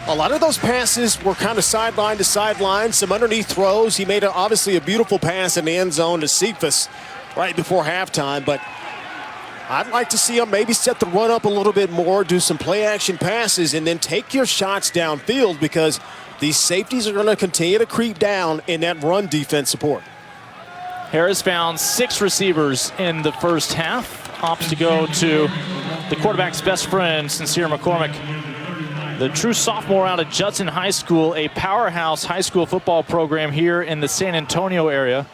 a lot of those passes were kind of sideline to sideline, some underneath throws. He made obviously a beautiful pass in the end zone to Cephas right before halftime. But I'd like to see him maybe set the run up a little bit more, do some play action passes, and then take your shots downfield, because these safeties are going to continue to creep down in that run defense support. Harris found 6 receivers in the first half. Opts to go to the quarterback's best friend, Sincere McCormick, the true sophomore out of Judson High School, a powerhouse high school football program here in the San Antonio area.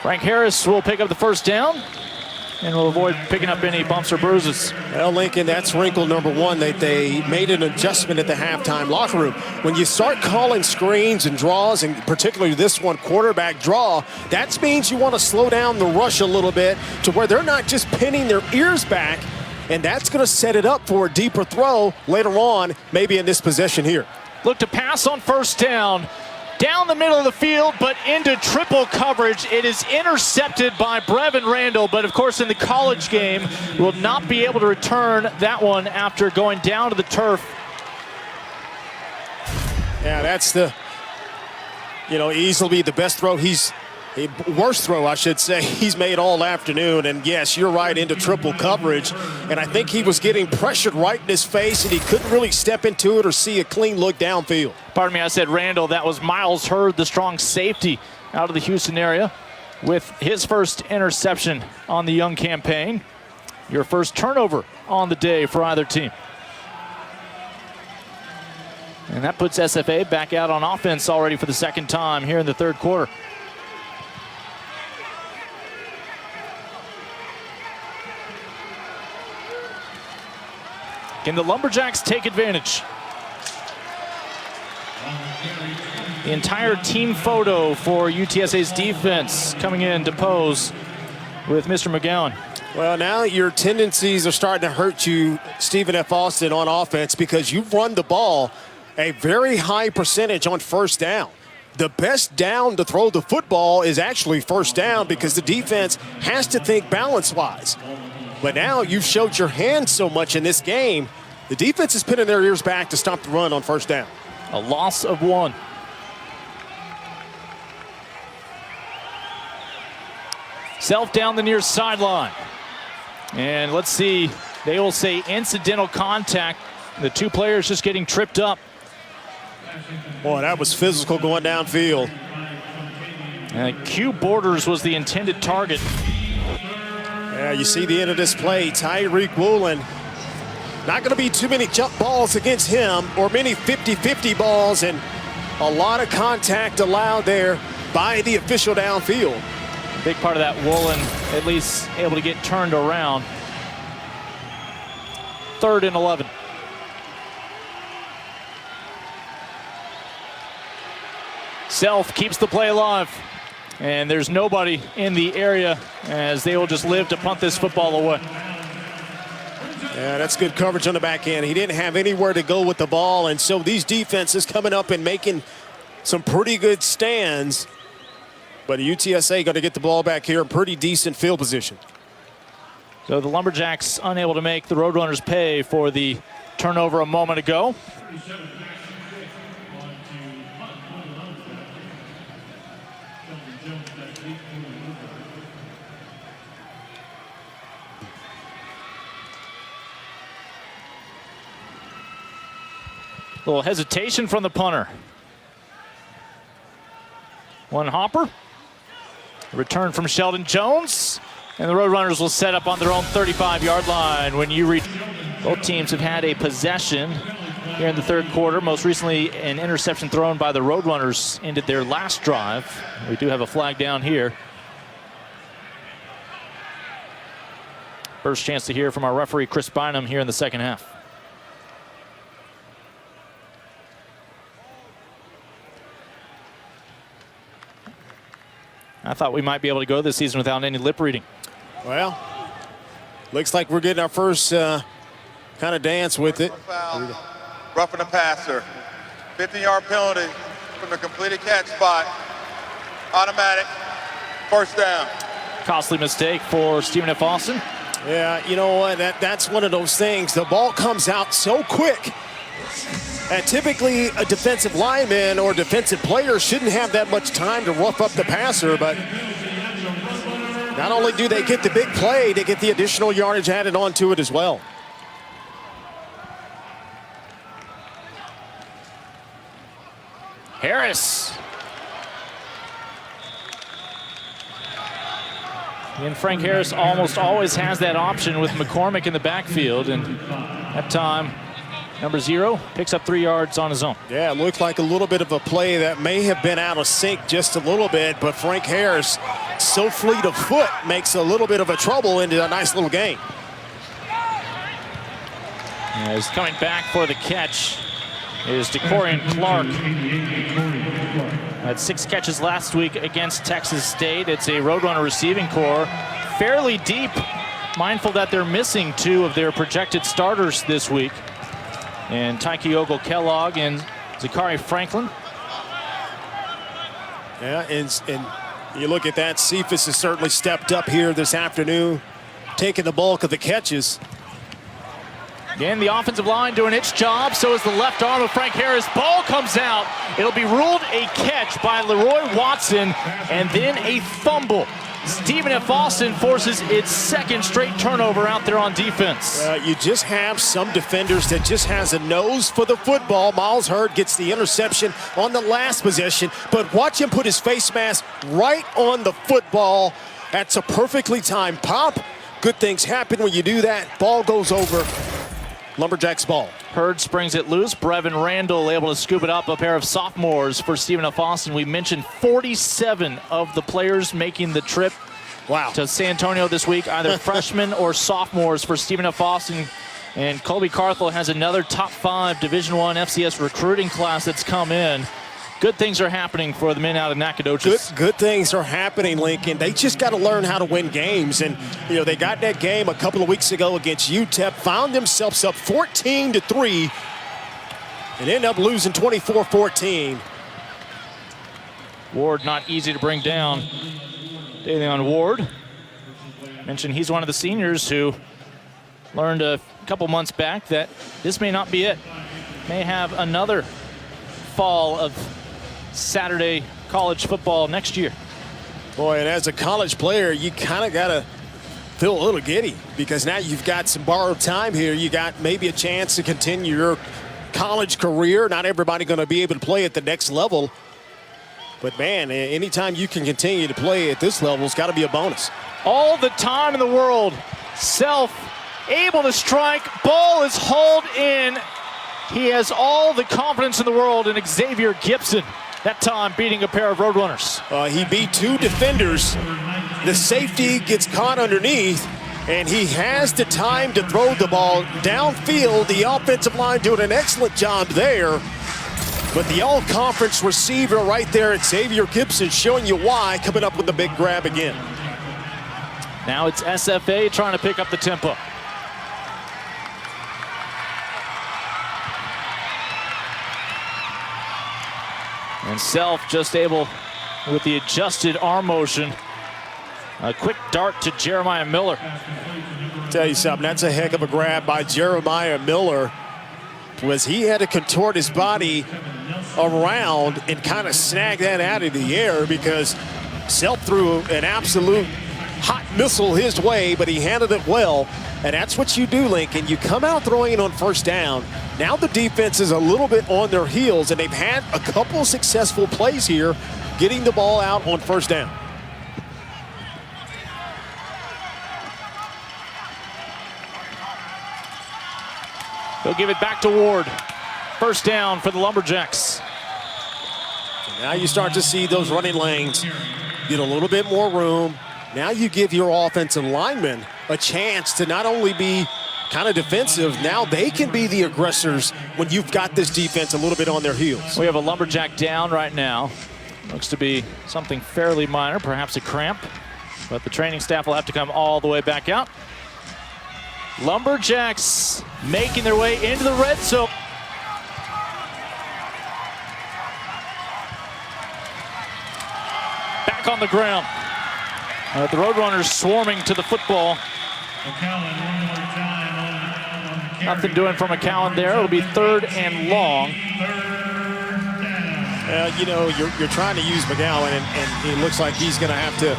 Frank Harris will pick up the first down and will avoid picking up any bumps or bruises. Well, Lincoln, that's wrinkle number one. They made an adjustment at the halftime locker room. When you start calling screens and draws, and particularly this one, quarterback draw, that means you want to slow down the rush a little bit to where they're not just pinning their ears back, and that's going to set it up for a deeper throw later on, maybe in this possession here. Look to pass on first down. Down the middle of the field, but into triple coverage. It is intercepted by Brevin Randall, but of course in the college game will not be able to return that one after going down to the turf. Yeah, that's easily the best throw worst throw, I should say, he's made all afternoon. And yes, you're right, into triple coverage. And I think he was getting pressured right in his face, and he couldn't really step into it or see a clean look downfield. Pardon me, I said Randall. That was Miles Hurd, the strong safety out of the Houston area, with his first interception on the Young campaign. Your first turnover on the day for either team. And that puts SFA back out on offense already for the second time here in the third quarter. Can the Lumberjacks take advantage? The entire team photo for UTSA's defense coming in to pose with Mr. McGowan. Well, now your tendencies are starting to hurt you, Stephen F. Austin, on offense, because you've run the ball a very high percentage on first down. The best down to throw the football is actually first down, because the defense has to think balance-wise. But now you've showed your hand so much in this game, the defense is pinning their ears back to stop the run on first down. A loss of 1. Self down the near sideline. And let's see, they will say incidental contact. The two players just getting tripped up. Boy, that was physical going downfield. And Q Borders was the intended target. Yeah, you see the end of this play. Tyreek Woolen, not going to be too many jump balls against him, or many 50-50 balls, and a lot of contact allowed there by the official downfield. Big part of that, Woolen at least able to get turned around. 3rd and 11. Self keeps the play alive. And there's nobody in the area, as they will just live to punt this football away. Yeah, that's good coverage on the back end. He didn't have anywhere to go with the ball, and so these defenses coming up and making some pretty good stands. But UTSA got to get the ball back here in pretty decent field position. So the Lumberjacks unable to make the Roadrunners pay for the turnover a moment ago. A little hesitation from the punter. One hopper. Return from Sheldon Jones. And the Roadrunners will set up on their own 35-yard line. When you reach, both teams have had a possession here in the third quarter. Most recently, an interception thrown by the Roadrunners ended their last drive. We do have a flag down here. First chance to hear from our referee, Chris Bynum, here in the second half. I thought we might be able to go this season without any lip reading. Well, looks like we're getting our first kind of dance with it. Roughing the passer. 50-yard penalty from the completed catch spot. Automatic. First down. Costly mistake for Stephen F. Austin. Yeah, you know what? That's one of those things. The ball comes out so quick. And typically a defensive lineman or defensive player shouldn't have that much time to rough up the passer, but not only do they get the big play, they get the additional yardage added onto it as well. Harris. And Frank Harris almost always has that option with McCormick in the backfield, and that time number 0 picks up 3 yards on his own. Yeah, it looked like a little bit of a play that may have been out of sync just a little bit, but Frank Harris, so fleet of foot, makes a little bit of a trouble into a nice little gain. Yeah, he's coming back for the catch is DeCorian Clark. Had 6 catches last week against Texas State. It's a Roadrunner receiving core, fairly deep, mindful that they're missing 2 of their projected starters this week. And Tyke Ogle-Kellogg and Zachary Franklin. Yeah, and you look at that, Cephas has certainly stepped up here this afternoon, taking the bulk of the catches. Again, the offensive line doing its job. So is the left arm of Frank Harris. Ball comes out. It'll be ruled a catch by Leroy Watson, and then a fumble. Stephen F. Austin forces its 2nd straight turnover out there on defense. You just have some defenders that just has a nose for the football. Miles Hurd gets the interception on the last possession, but watch him put his face mask right on the football. That's a perfectly timed pop. Good things happen when you do that. Ball goes over. Lumberjacks ball. Hurd springs it loose. Brevin Randall able to scoop it up. A pair of sophomores for Stephen F. Austin. We mentioned 47 of the players making the trip to San Antonio this week, either freshmen or sophomores for Stephen F. Austin. And Colby Carthel has another top 5 Division I FCS recruiting class that's come in. Good things are happening for the men out of Nacogdoches. Good things are happening, Lincoln. They just got to learn how to win games. And, you know, they got that game a couple of weeks ago against UTEP, found themselves up 14-3, and end up losing 24-14. Ward not easy to bring down. Davion Ward. Mentioned he's one of the seniors who learned a couple months back that this may not be it. May have another fall of Saturday college football next year. Boy, and as a college player, you kind of got to feel a little giddy because now you've got some borrowed time here. You got maybe a chance to continue your college career. Not everybody going to be able to play at the next level. But, man, anytime you can continue to play at this level, it's got to be a bonus. All the time in the world. Self able to strike. Ball is hauled in. He has all the confidence in the world in Xavier Gibson. That time beating a pair of Roadrunners. He beat 2 defenders. The safety gets caught underneath, and he has the time to throw the ball downfield. The offensive line doing an excellent job there. But the all-conference receiver right there, Xavier Gibson, showing you why, coming up with the big grab again. Now it's SFA trying to pick up the tempo. And Self just able, with the adjusted arm motion, a quick dart to Jeremiah Miller. Tell you something, that's a heck of a grab by Jeremiah Miller. Was he had to contort his body around and kind of snag that out of the air because Self threw an absolute hot missile his way, but he handled it well. And that's what you do, Lincoln. You come out throwing it on first down. Now the defense is a little bit on their heels, and they've had a couple successful plays here getting the ball out on first down. They'll give it back to Ward. First down for the Lumberjacks. Now you start to see those running lanes get a little bit more room. Now you give your offensive linemen a chance to not only be kind of defensive, now they can be the aggressors when you've got this defense a little bit on their heels. We have a Lumberjack down right now. Looks to be something fairly minor, perhaps a cramp, but the training staff will have to come all the way back out. Lumberjacks making their way into the red zone. Back on the ground. The Roadrunners swarming to the football. Nothing doing from McCowan there. It'll be 3rd and long. You know, you're trying to use McGowan, and it looks like he's going to have to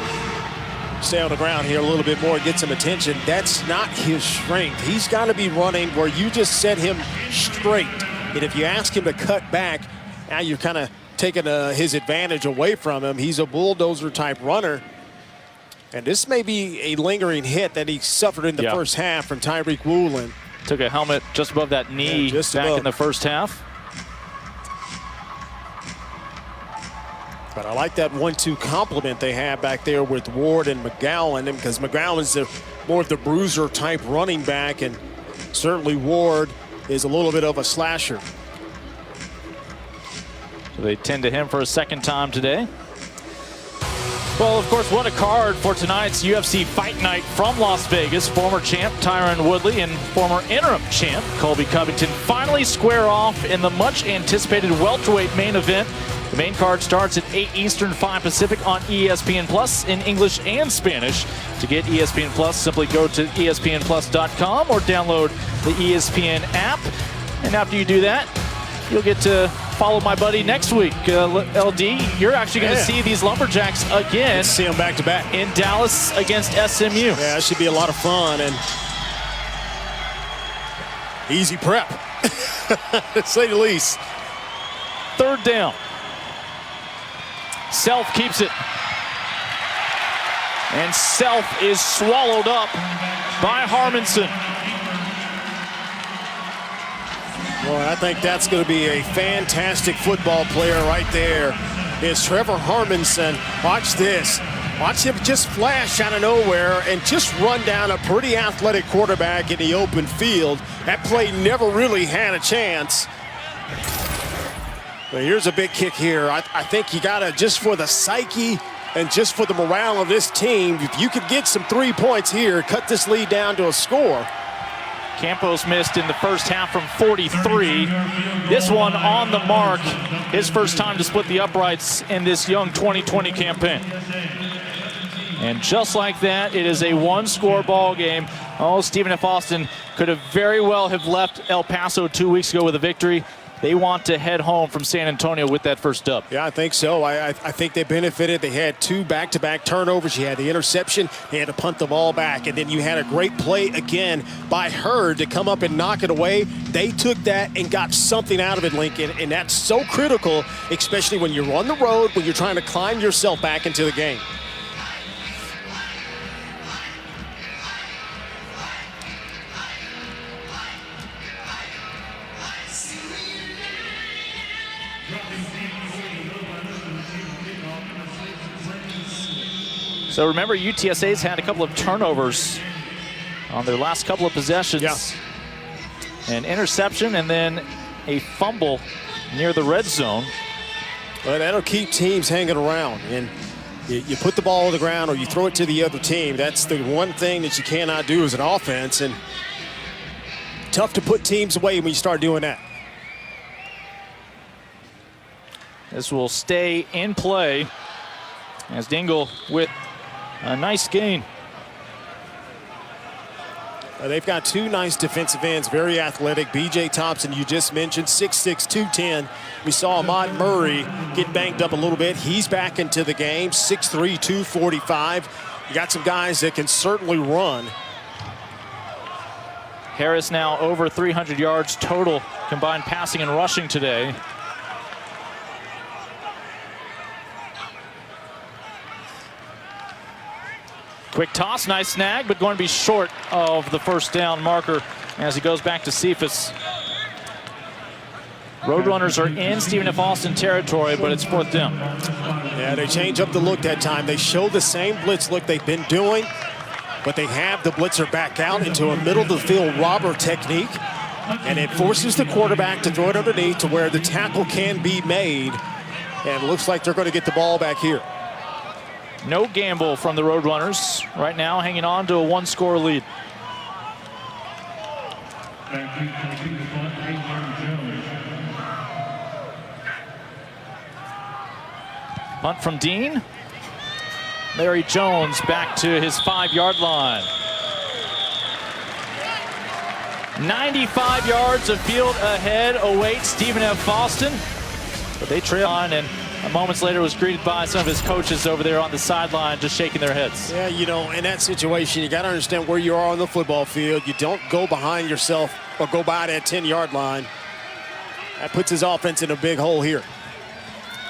stay on the ground here a little bit more, get some attention. That's not his strength. He's got to be running where you just set him straight. And if you ask him to cut back, now you're kind of taking his advantage away from him. He's a bulldozer-type runner. And this may be a lingering hit that he suffered in the first half from Tyreek Woolen. Took a helmet just above that knee back in the first half. But I like that 1-2 compliment they have back there with Ward and McGowan, because McGowan's more of the bruiser type running back, and certainly Ward is a little bit of a slasher. So they tend to him for a second time today. Well, of course, what a card for tonight's UFC Fight Night from Las Vegas. Former champ Tyron Woodley and former interim champ Colby Covington finally square off in the much anticipated welterweight main event. The main card starts at 8 Eastern, 5 Pacific on ESPN Plus in English and Spanish. To get ESPN Plus, simply go to espnplus.com or download the ESPN app. And after you do that, you'll get to follow my buddy next week. LD, you're actually going to see these Lumberjacks again. Let's see them back to back in Dallas against SMU. Yeah, that should be a lot of fun and easy prep, to say the least. 3rd down. Self keeps it. And Self is swallowed up by Harmonson. Well, I think that's going to be a fantastic football player right there. Is Trevor Harmonson. Watch this. Watch him just flash out of nowhere and just run down a pretty athletic quarterback in the open field. That play never really had a chance. But here's a big kick here. I think you got to, just for the psyche and just for the morale of this team, if you could get some 3 points here, cut this lead down to a score. Campos missed in the first half from 43. This one on the mark. His first time to split the uprights in this young 2020 campaign. And just like that, it is a 1-score ball game. Oh, Stephen F. Austin could have very well have left El Paso 2 weeks ago with a victory. They want to head home from San Antonio with that first dub. Yeah, I think so. I think they benefited. They had 2 back-to-back turnovers. You had the interception. They had to punt the ball back. And then you had a great play again by Hurd to come up and knock it away. They took that and got something out of it, Lincoln. And that's so critical, especially when you're on the road, when you're trying to climb yourself back into the game. So remember, UTSA's had a couple of turnovers on their last couple of possessions. Yeah. An interception and then a fumble near the red zone. Well, that'll keep teams hanging around. And you put the ball on the ground or you throw it to the other team. That's the one thing that you cannot do as an offense. And tough to put teams away when you start doing that. This will stay in play as Dingle with a nice gain. They've got 2 nice defensive ends, very athletic. B.J. Thompson, you just mentioned, 6'6", 210. We saw Ahmad Murray get banged up a little bit. He's back into the game, 6'3", 245. You got some guys that can certainly run. Harris now over 300 yards total combined passing and rushing today. Quick toss, nice snag, but going to be short of the first down marker as he goes back to Cephas. Roadrunners are in Stephen F. Austin territory, but it's 4th down. Yeah, they change up the look that time. They show the same blitz look they've been doing, but they have the blitzer back out into a middle of the field robber technique, and it forces the quarterback to throw it underneath to where the tackle can be made. And it looks like they're going to get the ball back here. No gamble from the Roadrunners right now, hanging on to a 1-score lead. Punt from Dean. Larry Jones back to his 5-yard line. 95 yards of field ahead awaits Stephen F. Boston. But they trail on, and moments later was greeted by some of his coaches over there on the sideline just shaking their heads. Yeah, you know, in that situation, you got to understand where you are on the football field. You don't go behind yourself or go by that 10-yard line. That puts his offense in a big hole here.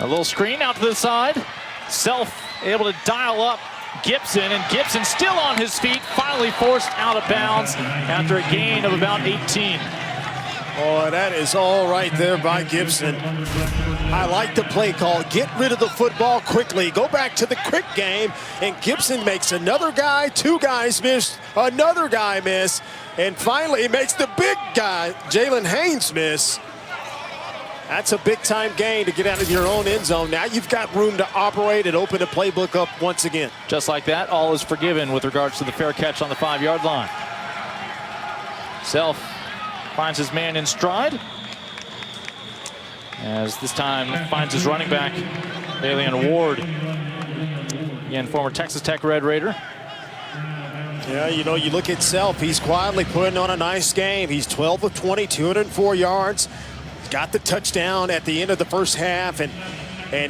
A little screen out to the side. Self able to dial up Gibson, and Gibson still on his feet, finally forced out of bounds after a gain of about 18. Boy, that is all right there by Gibson. I like the play call. Get rid of the football quickly. Go back to the quick game, and Gibson makes another guy, 2 guys miss, another guy miss, and finally he makes the big guy, Jalen Haynes, miss. That's a big-time gain to get out of your own end zone. Now you've got room to operate and open the playbook up once again. Just like that, all is forgiven with regards to the fair catch on the 5-yard line. Self finds his man in stride, as this time finds his running back, Dalian Ward. Again, former Texas Tech Red Raider. Yeah, you know, you look at Self, he's quietly putting on a nice game. He's 12 of 20, 204 yards. Got the touchdown at the end of the first half, and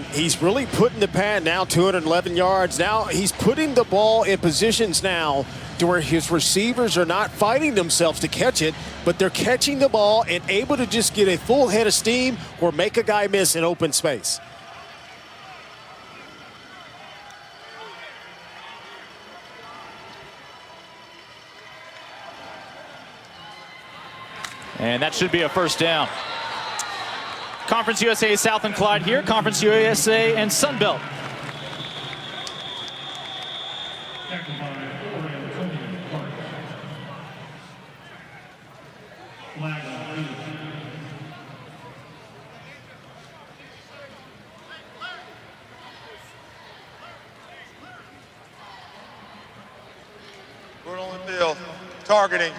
he's really putting the pad now, 211 yards. Now he's putting the ball in positions now to where his receivers are not fighting themselves to catch it, but they're catching the ball and able to just get a full head of steam or make a guy miss in open space. And that should be a first down. Conference USA South and Clyde here. Conference USA and Sunbelt. We're on the field, targeting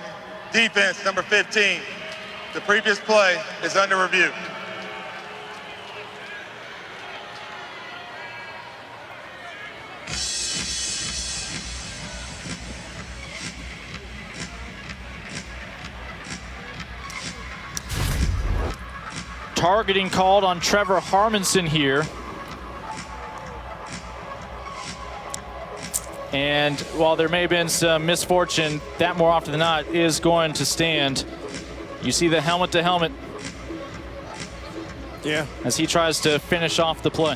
defense number 15. The previous play is under review. Targeting called on Trevor Harmonson here. And while there may have been some misfortune, that more often than not is going to stand. You see the helmet to helmet. Yeah. As he tries to finish off the play.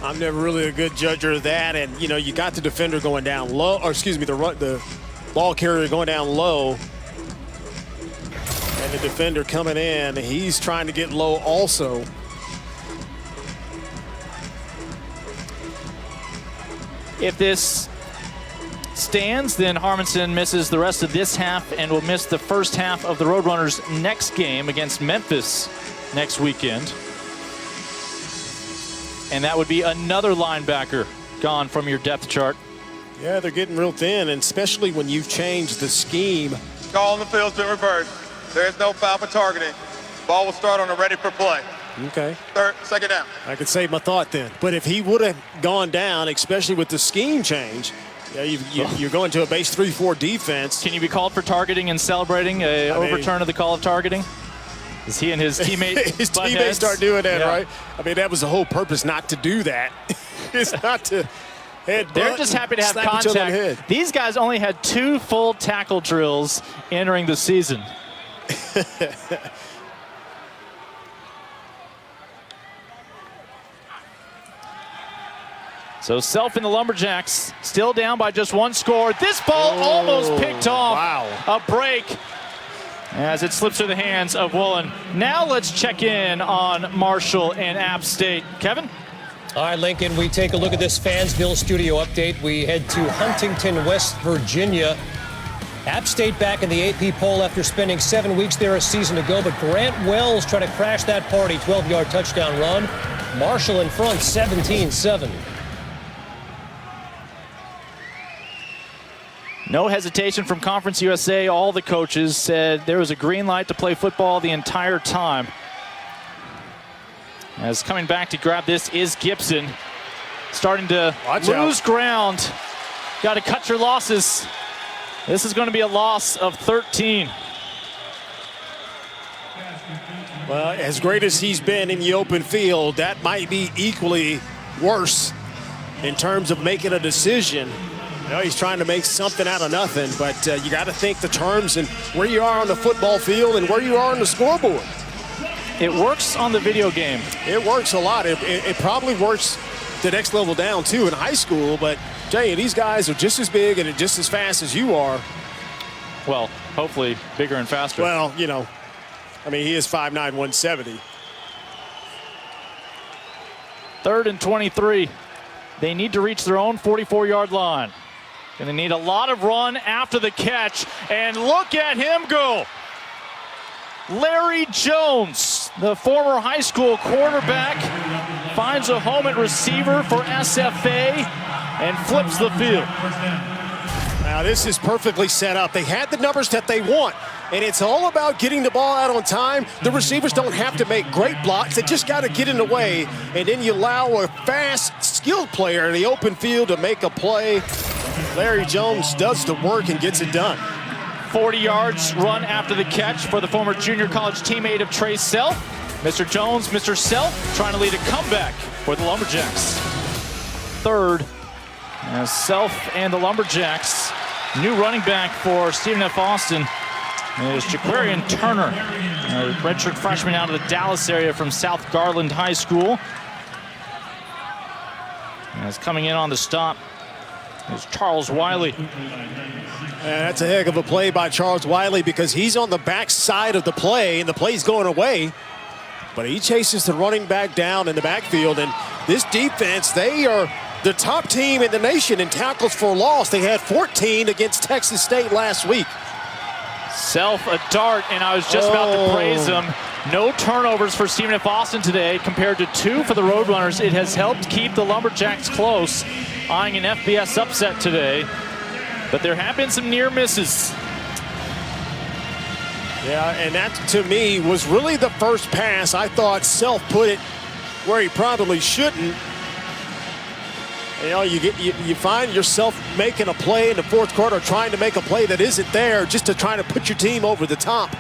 I'm never really a good judger of that, and you know, you got the defender going down low, or excuse me, the ball carrier going down low, and the defender coming in. He's trying to get low also. If this stands, then Harmonson misses the rest of this half and will miss the first half of the Roadrunners' next game against Memphis next weekend. And that would be another linebacker gone from your depth chart. Yeah, they're getting real thin, and especially when you've changed the scheme. Call on the field's been reversed. There is no foul for targeting. Ball will start on a ready for play. Okay. Second down. I could save my thought then. But if he would have gone down, especially with the scheme change, yeah, you're going to a base 3-4 defense. Can you be called for targeting and celebrating an overturn of the call of targeting? Is he and his teammate his teammates start doing that, yeah. right? I mean, that was the whole purpose, not to do that. It's not to headbutt. They're just happy to have contact. These guys only had 2 full tackle drills entering the season. So Self and the Lumberjacks still down by just 1 score. This ball almost picked off. Wow. A break as it slips through the hands of Woolen. Now let's check in on Marshall and App State. Kevin? All right, Lincoln, we take a look at this Fansville studio update. We head to Huntington, West Virginia, App State back in the AP poll after spending 7 weeks there a season ago, but Grant Wells trying to crash that party. 12-yard touchdown run. Marshall in front, 17-7. No hesitation from Conference USA. All the coaches said there was a green light to play football the entire time. As coming back to grab this is Gibson. Starting to lose ground. Got to cut your losses. This is going to be a loss of 13. Well, as great as he's been in the open field, that might be equally worse in terms of making a decision. You know, he's trying to make something out of nothing, but you got to think the terms and where you are on the football field and where you are on the scoreboard. It works on the video game. It works a lot. It probably works the next level down, too, in high school, but tell you, these guys are just as big and just as fast as you are. Well, hopefully bigger and faster. Well, you know, I mean, he is 5'9", 170. 3rd and 23. They need to reach their own 44-yard line. Going to need a lot of run after the catch. And look at him go. Larry Jones, the former high school quarterback, finds a home at receiver for SFA and flips the field. Now, this is perfectly set up. They had the numbers that they want, and it's all about getting the ball out on time. The receivers don't have to make great blocks. They just got to get in the way, and then you allow a fast, skilled player in the open field to make a play. Larry Jones does the work and gets it done. 40 yards run after the catch for the former junior college teammate of Trey Self. Mr. Jones, Mr. Self trying to lead a comeback for the Lumberjacks. 3rd, as Self and the Lumberjacks. New running back for Stephen F. Austin is Jaquarian Turner, a redshirt freshman out of the Dallas area from South Garland High School. As coming in on the stop is Charles Wiley. That's a heck of a play by Charles Wiley because he's on the back side of the play and the play's going away. But he chases the running back down in the backfield. And this defense, they are the top team in the nation in tackles for loss. They had 14 against Texas State last week. Self a dart, and I was just about to praise him. No turnovers for Stephen F. Austin today compared to 2 for the Roadrunners. It has helped keep the Lumberjacks close, eyeing an FBS upset today. But there have been some near misses. Yeah, and that, to me, was really the first pass. I thought Self put it where he probably shouldn't. You know, you find yourself making a play in the 4th quarter, trying to make a play that isn't there just to try to put your team over the top.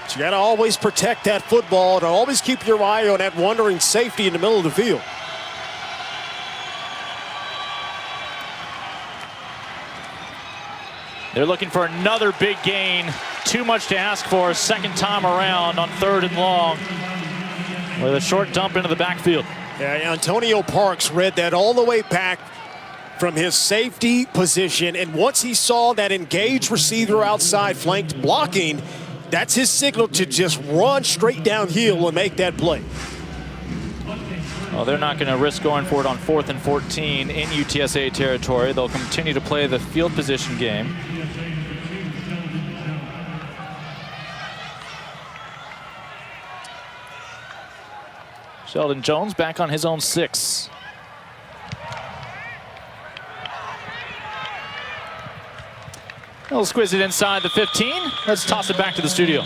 But you got to always protect that football, to always keep your eye on that wandering safety in the middle of the field. They're looking for another big gain. Too much to ask for a second time around on 3rd and long with a short dump into the backfield. Yeah, Antonio Parks read that all the way back from his safety position, and once he saw that engaged receiver outside flanked blocking, that's his signal to just run straight downhill and make that play. Well, they're not going to risk going for it on 4th and 14 in UTSA territory. They'll continue to play the field position game. Sheldon Jones back on his own 6. He'll squeeze it inside the 15. Let's toss it back to the studio.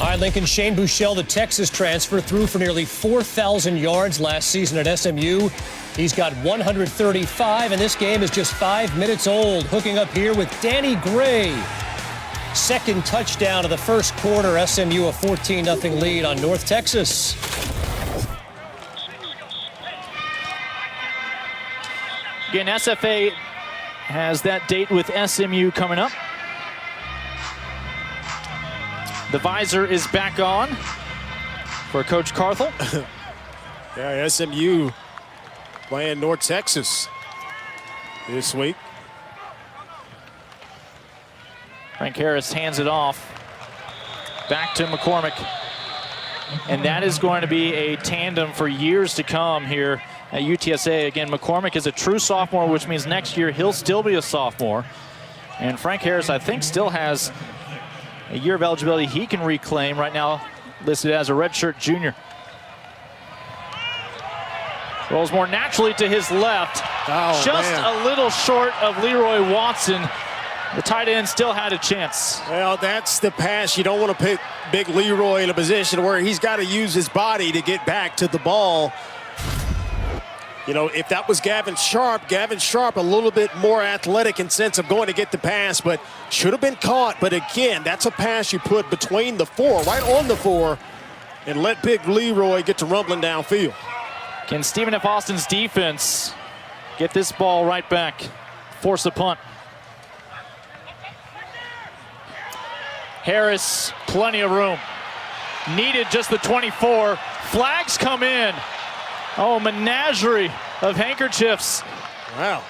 All right, Lincoln, Shane Buechele, the Texas transfer, threw for nearly 4,000 yards last season at SMU. He's got 135, and this game is just 5 minutes old. Hooking up here with Danny Gray. Second touchdown of the first quarter. SMU a 14-0 lead on North Texas. Again, SFA has that date with SMU coming up. The visor is back on for Coach Carthel. Yeah, SMU playing North Texas this week. Frank Harris hands it off back to McCormick. And that is going to be a tandem for years to come here at UTSA. Again, McCormick is a true sophomore, which means next year he'll still be a sophomore. And Frank Harris, I think, still has a year of eligibility he can reclaim, right now listed as a redshirt junior. Rolls more naturally to his left. Just a little short of Leroy Watson. The tight end still had a chance. Well, that's the pass. You don't want to put big Leroy in a position where he's got to use his body to get back to the ball. You know, if that was Gavin Sharp a little bit more athletic in sense of going to get the pass, but should have been caught. But again, that's a pass you put between the 4, right on the 4, and let big Leroy get to rumbling downfield. Can Stephen F. Austin's defense get this ball right back? Force a punt. Harris, plenty of room. Needed just the 24. Flags come in. Oh, menagerie of handkerchiefs. Wow.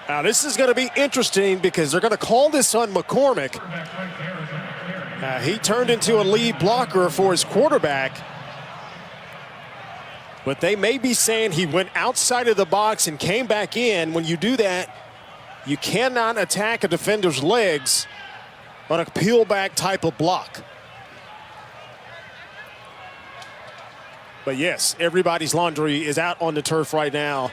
Now this is going to be interesting because they're going to call this on McCormick. He turned into a lead blocker for his quarterback. But they may be saying he went outside of the box and came back in. When you do that, you cannot attack a defender's legs on a peel back type of block. But yes, everybody's laundry is out on the turf right now.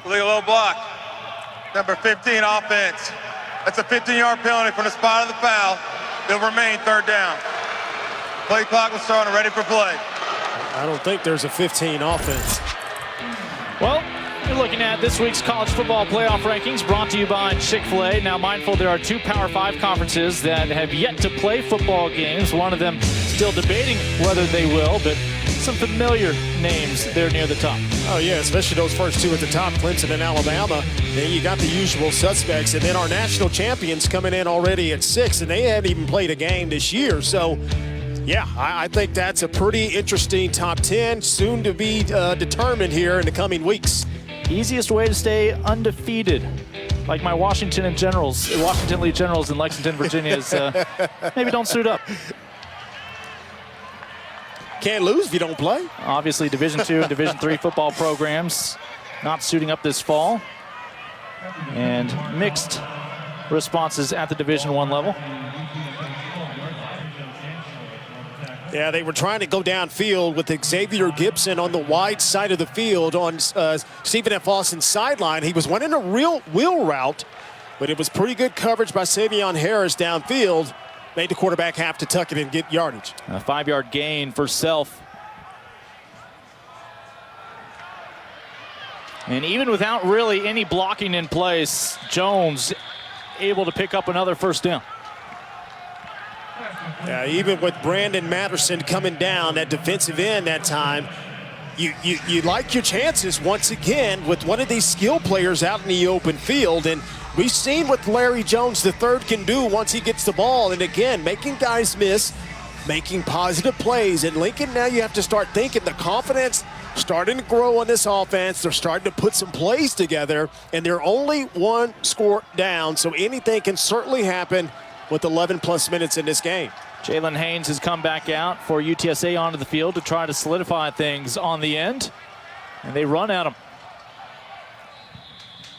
Legal block. Number 15 offense. That's a 15-yard penalty from the spot of the foul. It'll remain 3rd down. Play clock will start and ready for play. I don't think there's a 15 offense. Well, you're looking at this week's college football playoff rankings brought to you by Chick-fil-A. Now, mindful there are 2 Power 5 conferences that have yet to play football games. One of them still debating whether they will, but some familiar names there near the top. Oh, yeah, especially those first 2 at the top, Clemson and Alabama. Then you got the usual suspects, and then our national champions coming in already at 6, and they haven't even played a game this year. So, yeah, I think that's a pretty interesting top 10, soon to be determined here in the coming weeks. Easiest way to stay undefeated, like my Washington Lee Generals in Lexington, Virginia, is maybe don't suit up. Can't lose if you don't play. Obviously, Division II and Division III football programs not suiting up this fall. And mixed responses at the Division I level. Yeah, they were trying to go downfield with Xavier Gibson on the wide side of the field on Stephen F. Austin's sideline. He was running a real wheel route, but it was pretty good coverage by Savion Harris downfield. Made the quarterback have to tuck it and get yardage. A 5-yard gain for Self. And even without really any blocking in place, Jones able to pick up another first down. Yeah, even with Brandon Matterson coming down at defensive end that time, you like your chances once again with one of these skill players out in the open field. And we've seen what Larry Jones III can do once he gets the ball. And again, making guys miss, making positive plays. And Lincoln, now you have to start thinking the confidence starting to grow on this offense. They're starting to put some plays together, and they're only 1 score down. So anything can certainly happen with 11+ minutes in this game. Jalen Haynes has come back out for UTSA onto the field to try to solidify things on the end. And they run at him.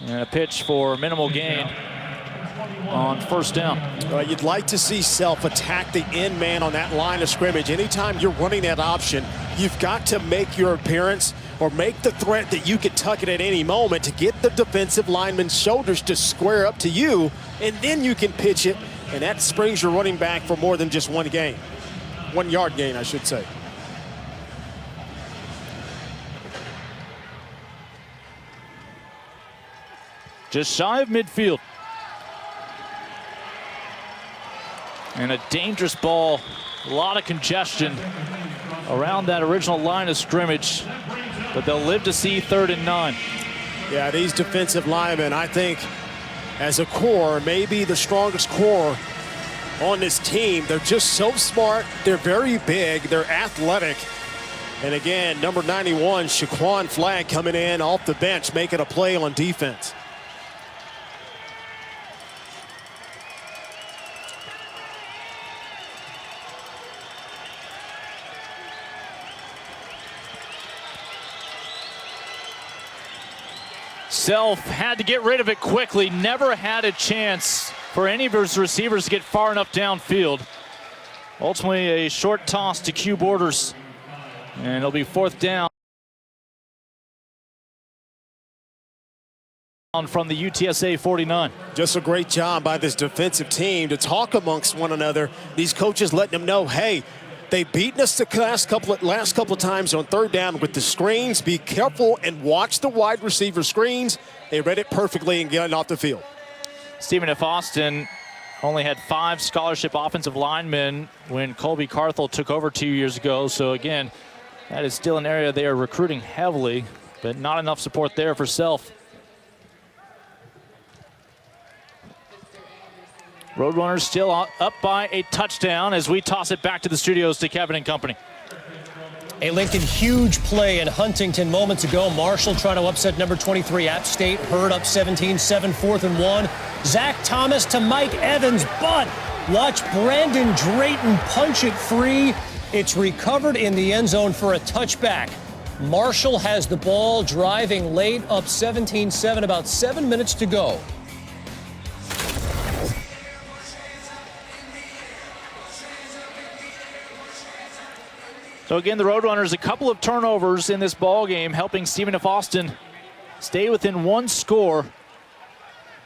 And a pitch for minimal gain on first down. You'd like to see Self attack the end man on that line of scrimmage. Anytime you're running that option, you've got to make your appearance or make the threat that you could tuck it at any moment to get the defensive lineman's shoulders to square up to you, and then you can pitch it, and that springs your running back for more than just 1 gain. 1 yard gain, I should say. Just shy of midfield. And a dangerous ball. A lot of congestion around that original line of scrimmage. But they'll live to see 3rd and 9. Yeah, these defensive linemen, I think, as a core, maybe the strongest core on this team. They're just so smart. They're very big. They're athletic. And again, number 91, Shaquan Flagg, coming in off the bench, making a play on defense. Self had to get rid of it quickly. Never had a chance for any of his receivers to get far enough downfield. Ultimately, a short toss to Q Borders. And it'll be 4th down from the UTSA 49. Just a great job by this defensive team to talk amongst one another. These coaches letting them know, hey, they've beaten us the last couple of times on 3rd down with the screens. Be careful and watch the wide receiver screens. They read it perfectly and getting off the field. Stephen F. Austin only had 5 scholarship offensive linemen when Colby Carthel took over 2 years ago. So again, that is still an area they are recruiting heavily, but not enough support there for Self. Roadrunners still up by a touchdown as we toss it back to the studios to Kevin and company. A Lincoln huge play in Huntington moments ago. Marshall trying to upset number 23 App State. Hurd up 17-7, 4th and 1. Zach Thomas to Mike Evans, but watch Brandon Drayton punch it free. It's recovered in the end zone for a touchback. Marshall has the ball, driving late, up 17-7, about 7 minutes to go. So again, the Roadrunners, a couple of turnovers in this ball game, helping Stephen F. Austin stay within 1 score.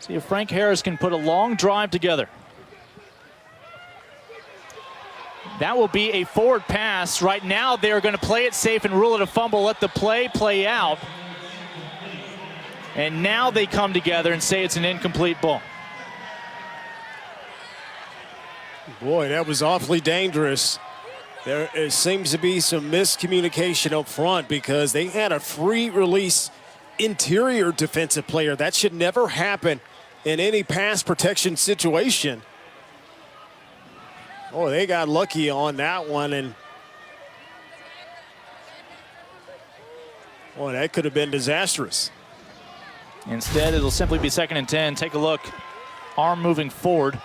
See if Frank Harris can put a long drive together. That will be a forward pass. Right now, they're going to play it safe and rule it a fumble. Let the play out. And now they come together and say it's an incomplete ball. Boy, that was awfully dangerous. There seems to be some miscommunication up front because they had a free release interior defensive player. That should never happen in any pass protection situation. Oh, they got lucky on that one, and boy, that could have been disastrous. Instead, it'll simply be 2nd and 10. Take a look. Arm moving forward.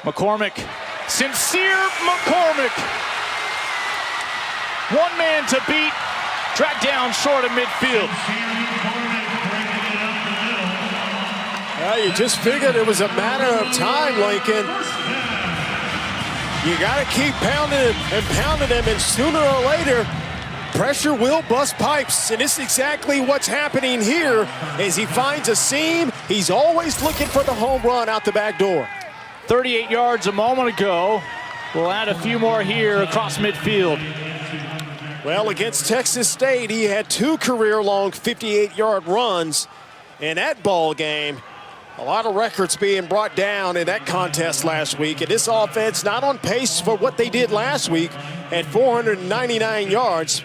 McCormick, Sincere McCormick. 1 man to beat, dragged down short of midfield. Well, you just figured it was a matter of time, Lincoln. You got to keep pounding him and pounding him, and sooner or later, pressure will bust pipes. And this is exactly what's happening here as he finds a seam. He's always looking for the home run out the back door. 38 yards a moment ago. We'll add a few more here across midfield. Well, against Texas State, he had 2 career-long 58-yard runs in that ball game. A lot of records being brought down in that contest last week. And this offense not on pace for what they did last week at 499 yards.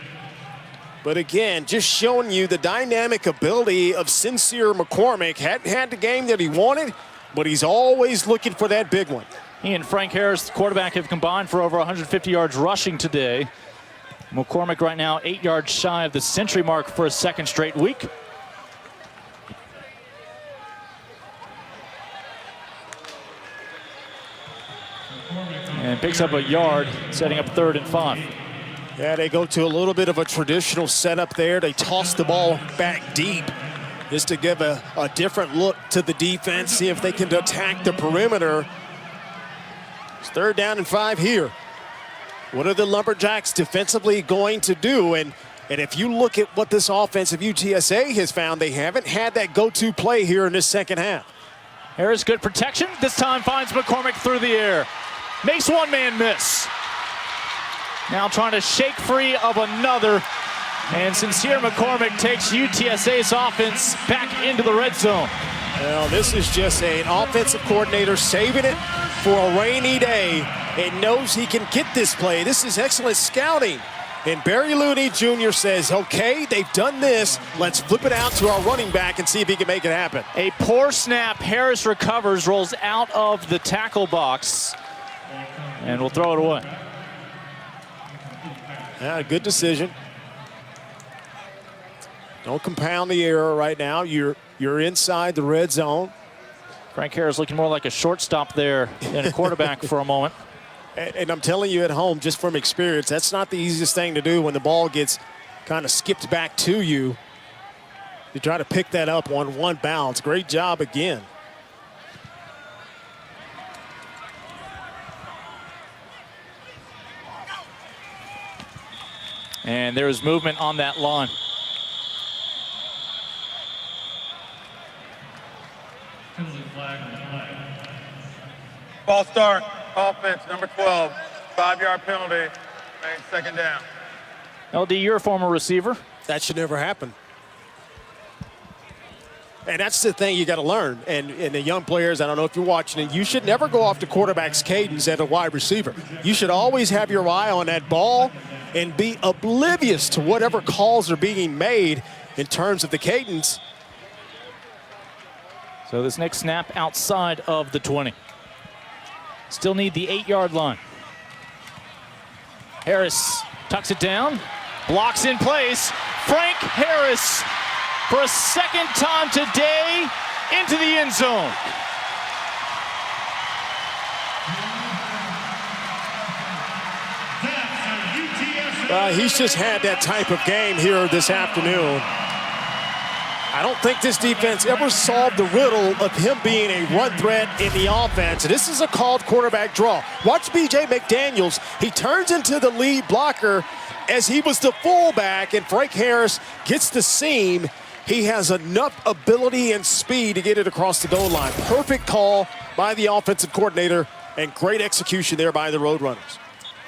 But again, just showing you the dynamic ability of Sincere McCormick. Hadn't had the game that he wanted, but he's always looking for that big one. He and Frank Harris, the quarterback, have combined for over 150 yards rushing today. McCormick right now 8 yards shy of the century mark for a 2nd straight week. And picks up a yard, setting up 3rd and 5. Yeah, they go to a little bit of a traditional setup there. They toss the ball back deep just to give a different look to the defense, see if they can attack the perimeter. It's 3rd down and 5 here. What are the Lumberjacks defensively going to do? And if you look at what this offense of UTSA has found, they haven't had that go-to play here in this 2nd half. Harris, good protection. This time finds McCormick through the air. Makes 1 man miss. Now trying to shake free of another. And Sincere McCormick takes UTSA's offense back into the red zone. Well, this is just an offensive coordinator saving it for a rainy day and knows he can get this play. This is excellent scouting. And Barry Looney Jr. says, okay, they've done this. Let's flip it out to our running back and see if he can make it happen. A poor snap. Harris recovers, rolls out of the tackle box, and will throw it away. Yeah, good decision. Don't compound the error right now. You're inside the red zone. Frank Harris looking more like a shortstop there than a quarterback for a moment. And I'm telling you at home, just from experience, that's not the easiest thing to do when the ball gets kind of skipped back to you. You try to pick that up on one bounce. Great job again. And there is movement on that line. Ball start, offense, number 12. 5-yard penalty, and second down. LD, you're a former receiver. That should never happen. And that's the thing you got to learn. And the young players, I don't know if you're watching it, you should never go off the quarterback's cadence at a wide receiver. You should always have your eye on that ball and be oblivious to whatever calls are being made in terms of the cadence. So this next snap outside of the 20. Still need the 8-yard line. Harris tucks it down, blocks in place. Frank Harris, for a second time today, into the end zone. He's just had that type of game here this afternoon. I don't think this defense ever solved the riddle of him being a run threat in the offense. This is a called quarterback draw. Watch B.J. McDaniels. He turns into the lead blocker as he was the fullback, and Frank Harris gets the seam. He has enough ability and speed to get it across the goal line. Perfect call by the offensive coordinator, and great execution there by the Roadrunners.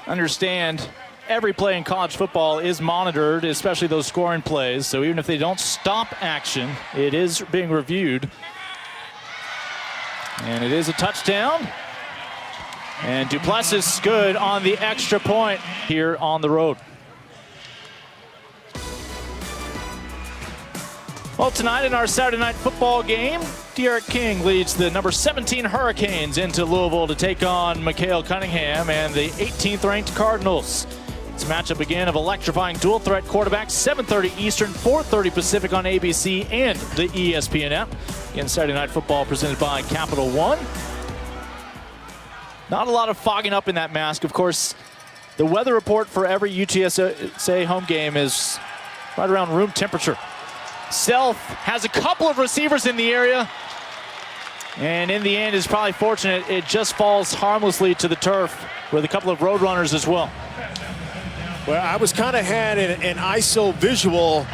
Understand, every play in college football is monitored, especially those scoring plays. So even if they don't stop action, it is being reviewed. And it is a touchdown. And Duplessis good on the extra point here on the road. Well, tonight in our Saturday night football game, D'Eriq King leads the number 17 Hurricanes into Louisville to take on Mikhail Cunningham and the 18th ranked Cardinals. It's a matchup again of electrifying dual threat quarterbacks, 7:30 Eastern, 4:30 Pacific on ABC and the ESPN app. Again, Saturday night football presented by Capital One. Not a lot of fogging up in that mask. Of course, the weather report for every UTSA home game is right around room temperature. Self has a couple of receivers in the area, and in the end is probably fortunate it just falls harmlessly to the turf with a couple of Roadrunners as well. Well, I was kind of had an ISO visual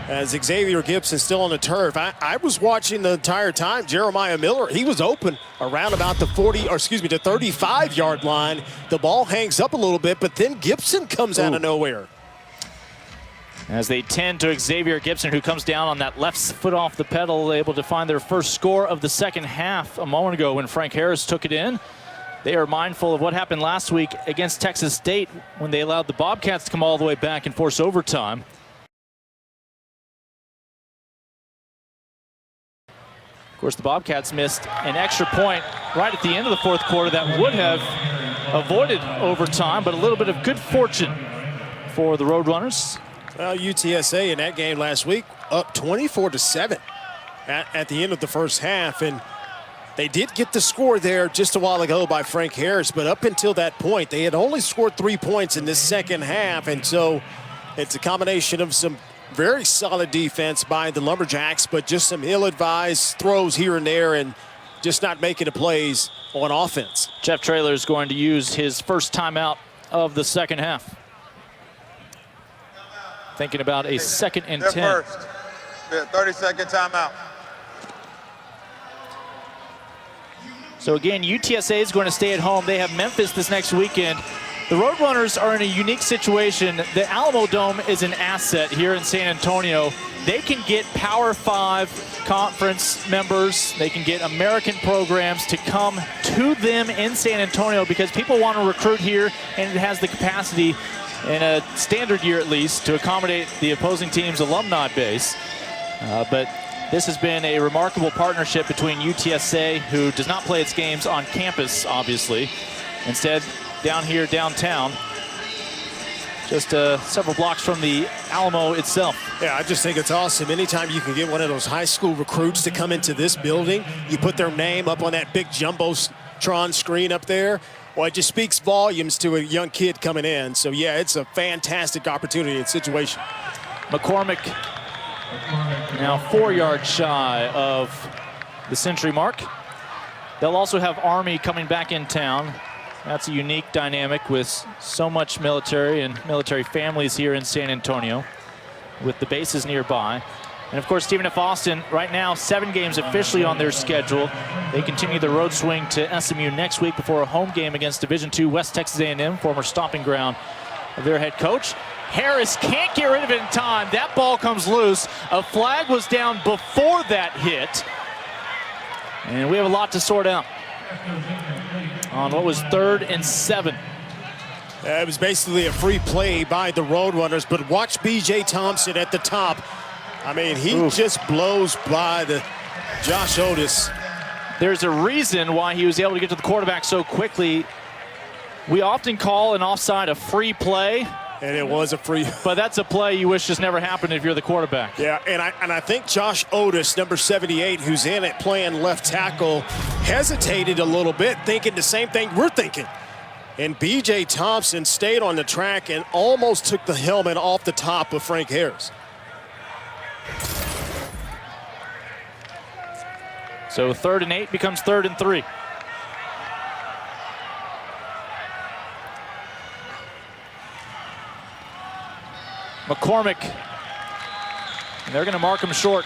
as Xavier Gibson still on the turf. I was watching the entire time. Jeremiah Miller, he was open around about the 35-yard line. The ball hangs up a little bit, but then Gibson comes out of nowhere. As they tend to Xavier Gibson, who comes down on that left foot off the pedal, able to find their first score of the second half a moment ago when Frank Harris took it in. They are mindful of what happened last week against Texas State when they allowed the Bobcats to come all the way back and force overtime. Of course, the Bobcats missed an extra point right at the end of the fourth quarter that would have avoided overtime, but a little bit of good fortune for the Roadrunners. Well, UTSA in that game last week up 24-7 at the end of the first half, and they did get the score there just a while ago by Frank Harris, but up until that point, they had only scored 3 points in this second half, and so it's a combination of some very solid defense by the Lumberjacks, but just some ill-advised throws here and there and just not making the plays on offense. Jeff Traylor is going to use his first timeout of the second half. Thinking about a 2nd and 10. First. Yeah, 30-second timeout. So again, UTSA is going to stay at home. They have Memphis this next weekend. The Roadrunners are in a unique situation. The Alamo Dome is an asset here in San Antonio. They can get Power 5 conference members. They can get American programs to come to them in San Antonio because people want to recruit here, and it has the capacity in a standard year at least to accommodate the opposing team's alumni base. But this has been a remarkable partnership between UTSA, who does not play its games on campus, obviously. Instead, down here downtown, just several blocks from the Alamo itself. Yeah, I just think it's awesome. Anytime you can get one of those high school recruits to come into this building, you put their name up on that big Jumbotron screen up there, well, it just speaks volumes to a young kid coming in. So, yeah, it's a fantastic opportunity and situation. McCormick now 4 yards shy of the century mark. They'll also have Army coming back in town. That's a unique dynamic with so much military and military families here in San Antonio, with the bases nearby. And of course, Stephen F. Austin, right now, 7 games officially on their schedule. They continue the road swing to SMU next week before a home game against Division II West Texas A&M, former stomping ground of their head coach. Harris can't get rid of it in time. That ball comes loose. A flag was down before that hit. And we have a lot to sort out on what was 3rd and 7. It was basically a free play by the Roadrunners, but watch B.J. Thompson at the top. I mean, he just blows by the Josh Otis. There's a reason why he was able to get to the quarterback so quickly. We often call an offside a free play. And it was a free. But that's a play you wish just never happened if you're the quarterback. Yeah, and I think Josh Otis, number 78, who's in it playing left tackle, hesitated a little bit, thinking the same thing we're thinking. And B.J. Thompson stayed on the track and almost took the helmet off the top of Frank Harris. So 3rd and 8 becomes 3rd and 3. McCormick, and they're going to mark him short.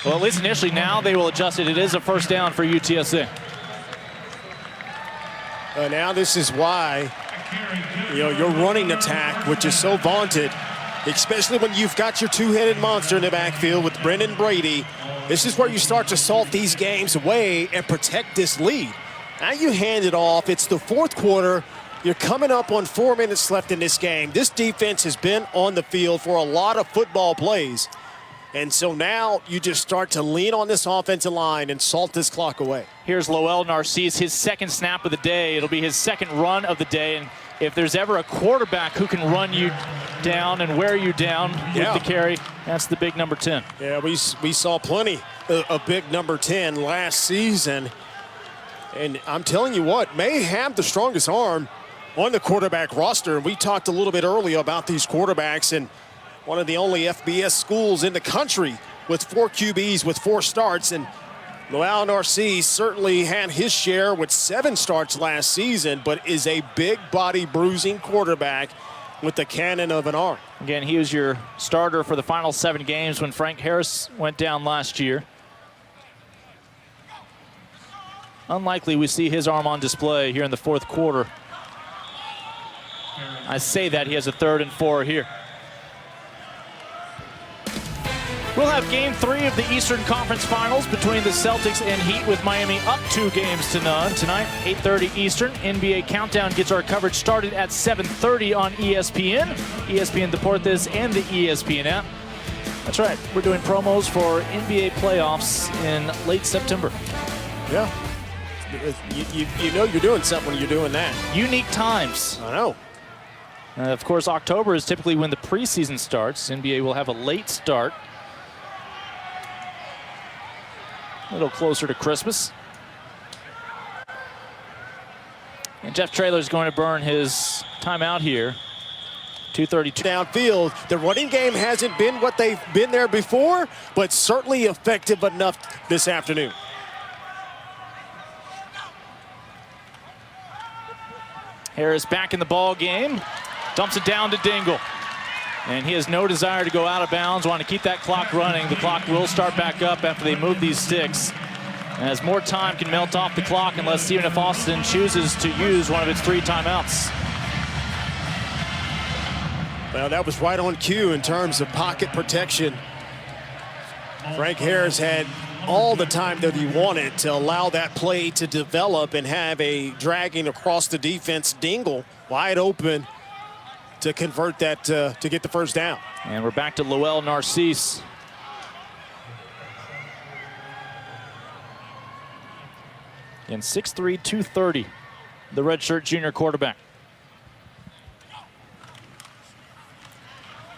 Well, at least initially. Now they will adjust it. It is a first down for UTSA. Now this is why, your running attack, which is so vaunted, especially when you've got your two-headed monster in the backfield with Brendan Brady. This is where you start to salt these games away and protect this lead. Now you hand it off. It's the 4th quarter. You're coming up on 4 minutes left in this game. This defense has been on the field for a lot of football plays. And so now you just start to lean on this offensive line and salt this clock away. Here's Lowell Narcisse, his 2nd snap of the day. It'll be his 2nd run of the day. And if there's ever a quarterback who can run you down and wear you down with the carry, that's the big number 10. Yeah, we saw plenty of big number 10 last season. And I'm telling you what, may have the strongest arm on the quarterback roster. We talked a little bit earlier about these quarterbacks, and one of the only FBS schools in the country with 4 QBs with 4 starts. And Lowell Narcisse certainly had his share with 7 starts last season, but is a big body bruising quarterback with the cannon of an arm. Again, he was your starter for the final 7 games when Frank Harris went down last year. Unlikely we see his arm on display here in the 4th quarter. I say that he has a 3rd and 4 here. We'll have game 3 of the Eastern Conference Finals between the Celtics and Heat, with Miami up 2 games to none. Tonight, 8:30 Eastern. NBA Countdown gets our coverage started at 7:30 on ESPN, ESPN Deportes, and the ESPN app. That's right, we're doing promos for NBA playoffs in late September. Yeah, you know you're doing something when you're doing that. Unique times. I know. Of course, October is typically when the preseason starts. NBA will have a late start, a little closer to Christmas. And Jeff Traylor's going to burn his timeout here. 2:32 downfield. The running game hasn't been what they've been there before, but certainly effective enough this afternoon. Harris back in the ball game. Dumps it down to Dingle. And he has no desire to go out of bounds, want to keep that clock running. The clock will start back up after they move these sticks, as more time can melt off the clock unless Stephen F. Austin chooses to use one of its 3 timeouts. Well, that was right on cue in terms of pocket protection. Frank Harris had all the time that he wanted to allow that play to develop and have a dragging across the defense. Dingle wide open. to convert that to get the first down. And we're back to Lowell Narcisse. In 6'3", 230, the redshirt junior quarterback.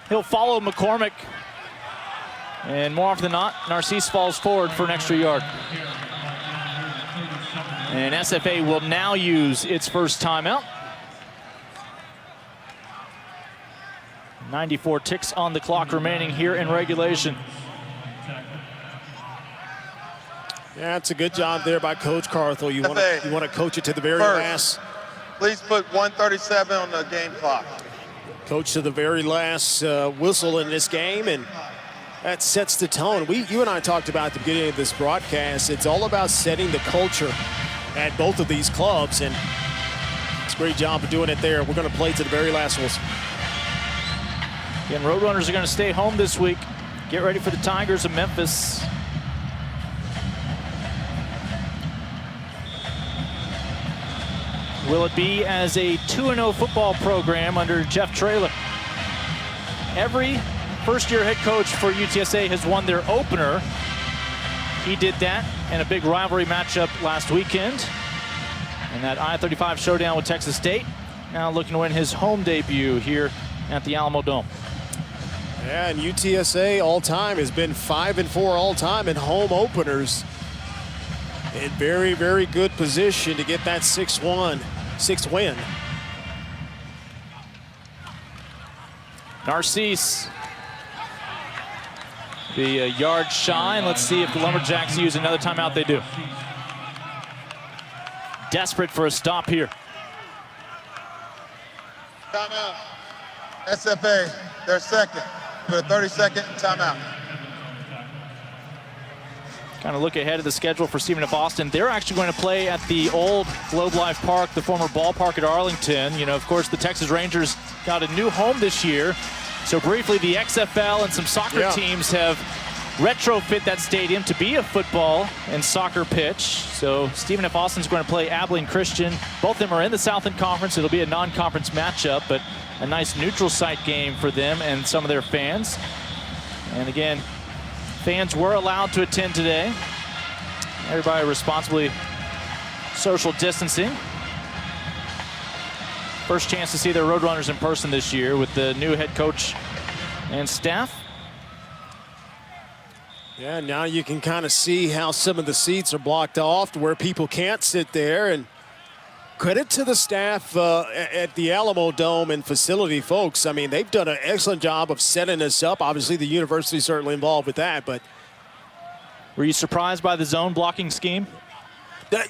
He'll follow McCormick. And more often than not, Narcisse falls forward for an extra yard. And SFA will now use its first timeout. 94 ticks on the clock remaining here in regulation. Yeah, it's a good job there by Coach Carthel. You want to coach it to the very last. Please put 1:37 on the game clock. Coach to the very last whistle in this game, and that sets the tone. You and I talked about at the beginning of this broadcast, it's all about setting the culture at both of these clubs, and it's a great job of doing it there. We're going to play to the very last whistle. Again, Roadrunners are going to stay home this week. Get ready for the Tigers of Memphis. Will it be as a 2-0 football program under Jeff Traylor? Every first-year head coach for UTSA has won their opener. He did that in a big rivalry matchup last weekend. And that I-35 showdown with Texas State. Now looking to win his home debut here at the Alamo Dome. Yeah, and UTSA all-time has been 5-4 all-time in home openers. In very, very good position to get that 6th win. Narcisse, the yard shy, and let's see if the Lumberjacks use another timeout. They do. Desperate for a stop here. Timeout. SFA, their second. For a 30-second timeout. Kind of look ahead of the schedule for Stephen F. Austin. They're actually going to play at the old Globe Life Park, the former ballpark at Arlington. You know, of course, the Texas Rangers got a new home this year. So briefly, the XFL and some soccer teams have retrofit that stadium to be a football and soccer pitch. So Stephen F. Austin's going to play Abilene Christian. Both of them are in the Southland Conference. It'll be a non-conference matchup, but a nice neutral site game for them and some of their fans. And again, fans were allowed to attend today. Everybody responsibly social distancing. First chance to see their Roadrunners in person this year with the new head coach and staff. Yeah, now you can kind of see how some of the seats are blocked off to where people can't sit there. And credit to the staff at the Alamo Dome and facility folks. I mean, they've done an excellent job of setting this up. Obviously, the university is certainly involved with that, but. Were you surprised by the zone blocking scheme?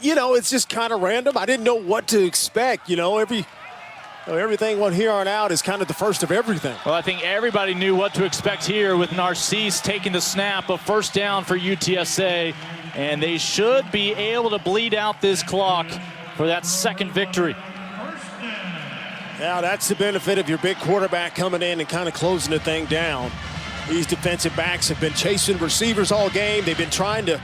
You know, it's just kind of random. I didn't know what to expect. You know, everything from here on out is kind of the first of everything. Well, I think everybody knew what to expect here with Narcisse taking the snap, a first down for UTSA, and they should be able to bleed out this clock for that second victory. Now that's the benefit of your big quarterback coming in and kind of closing the thing down. These defensive backs have been chasing receivers all game. They've been trying to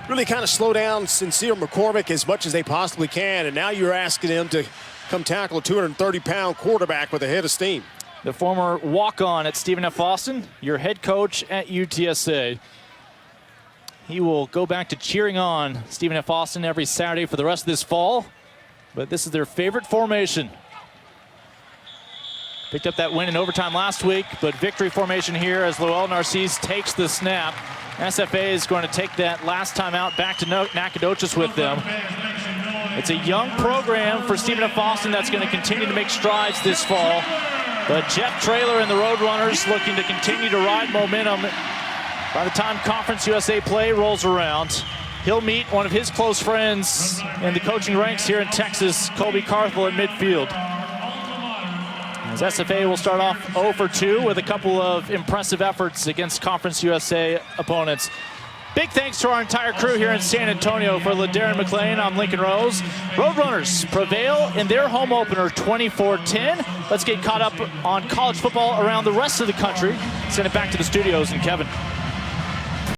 really kind of slow down Sincere McCormick as much as they possibly can, and now you're asking him to come tackle a 230-pound quarterback with a head of steam. The former walk-on at Stephen F. Austin, your head coach at UTSA. He will go back to cheering on Stephen F. Austin every Saturday for the rest of this fall, but this is their favorite formation. Picked up that win in overtime last week, but victory formation here as Lowell Narcisse takes the snap. SFA is going to take that last time out back to Nacogdoches with them. It's a young program for Stephen F. Austin that's going to continue to make strides this fall. But Jeff Traylor and the Roadrunners looking to continue to ride momentum. By the time Conference USA play rolls around, he'll meet one of his close friends in the coaching ranks here in Texas, Colby Carthel at midfield. As SFA will start off 0 for 2 with a couple of impressive efforts against Conference USA opponents. Big thanks to our entire crew here in San Antonio. For LaDarren McClain, I'm Lincoln Rose. Roadrunners prevail in their home opener 24-10. Let's get caught up on college football around the rest of the country. Send it back to the studios and Kevin.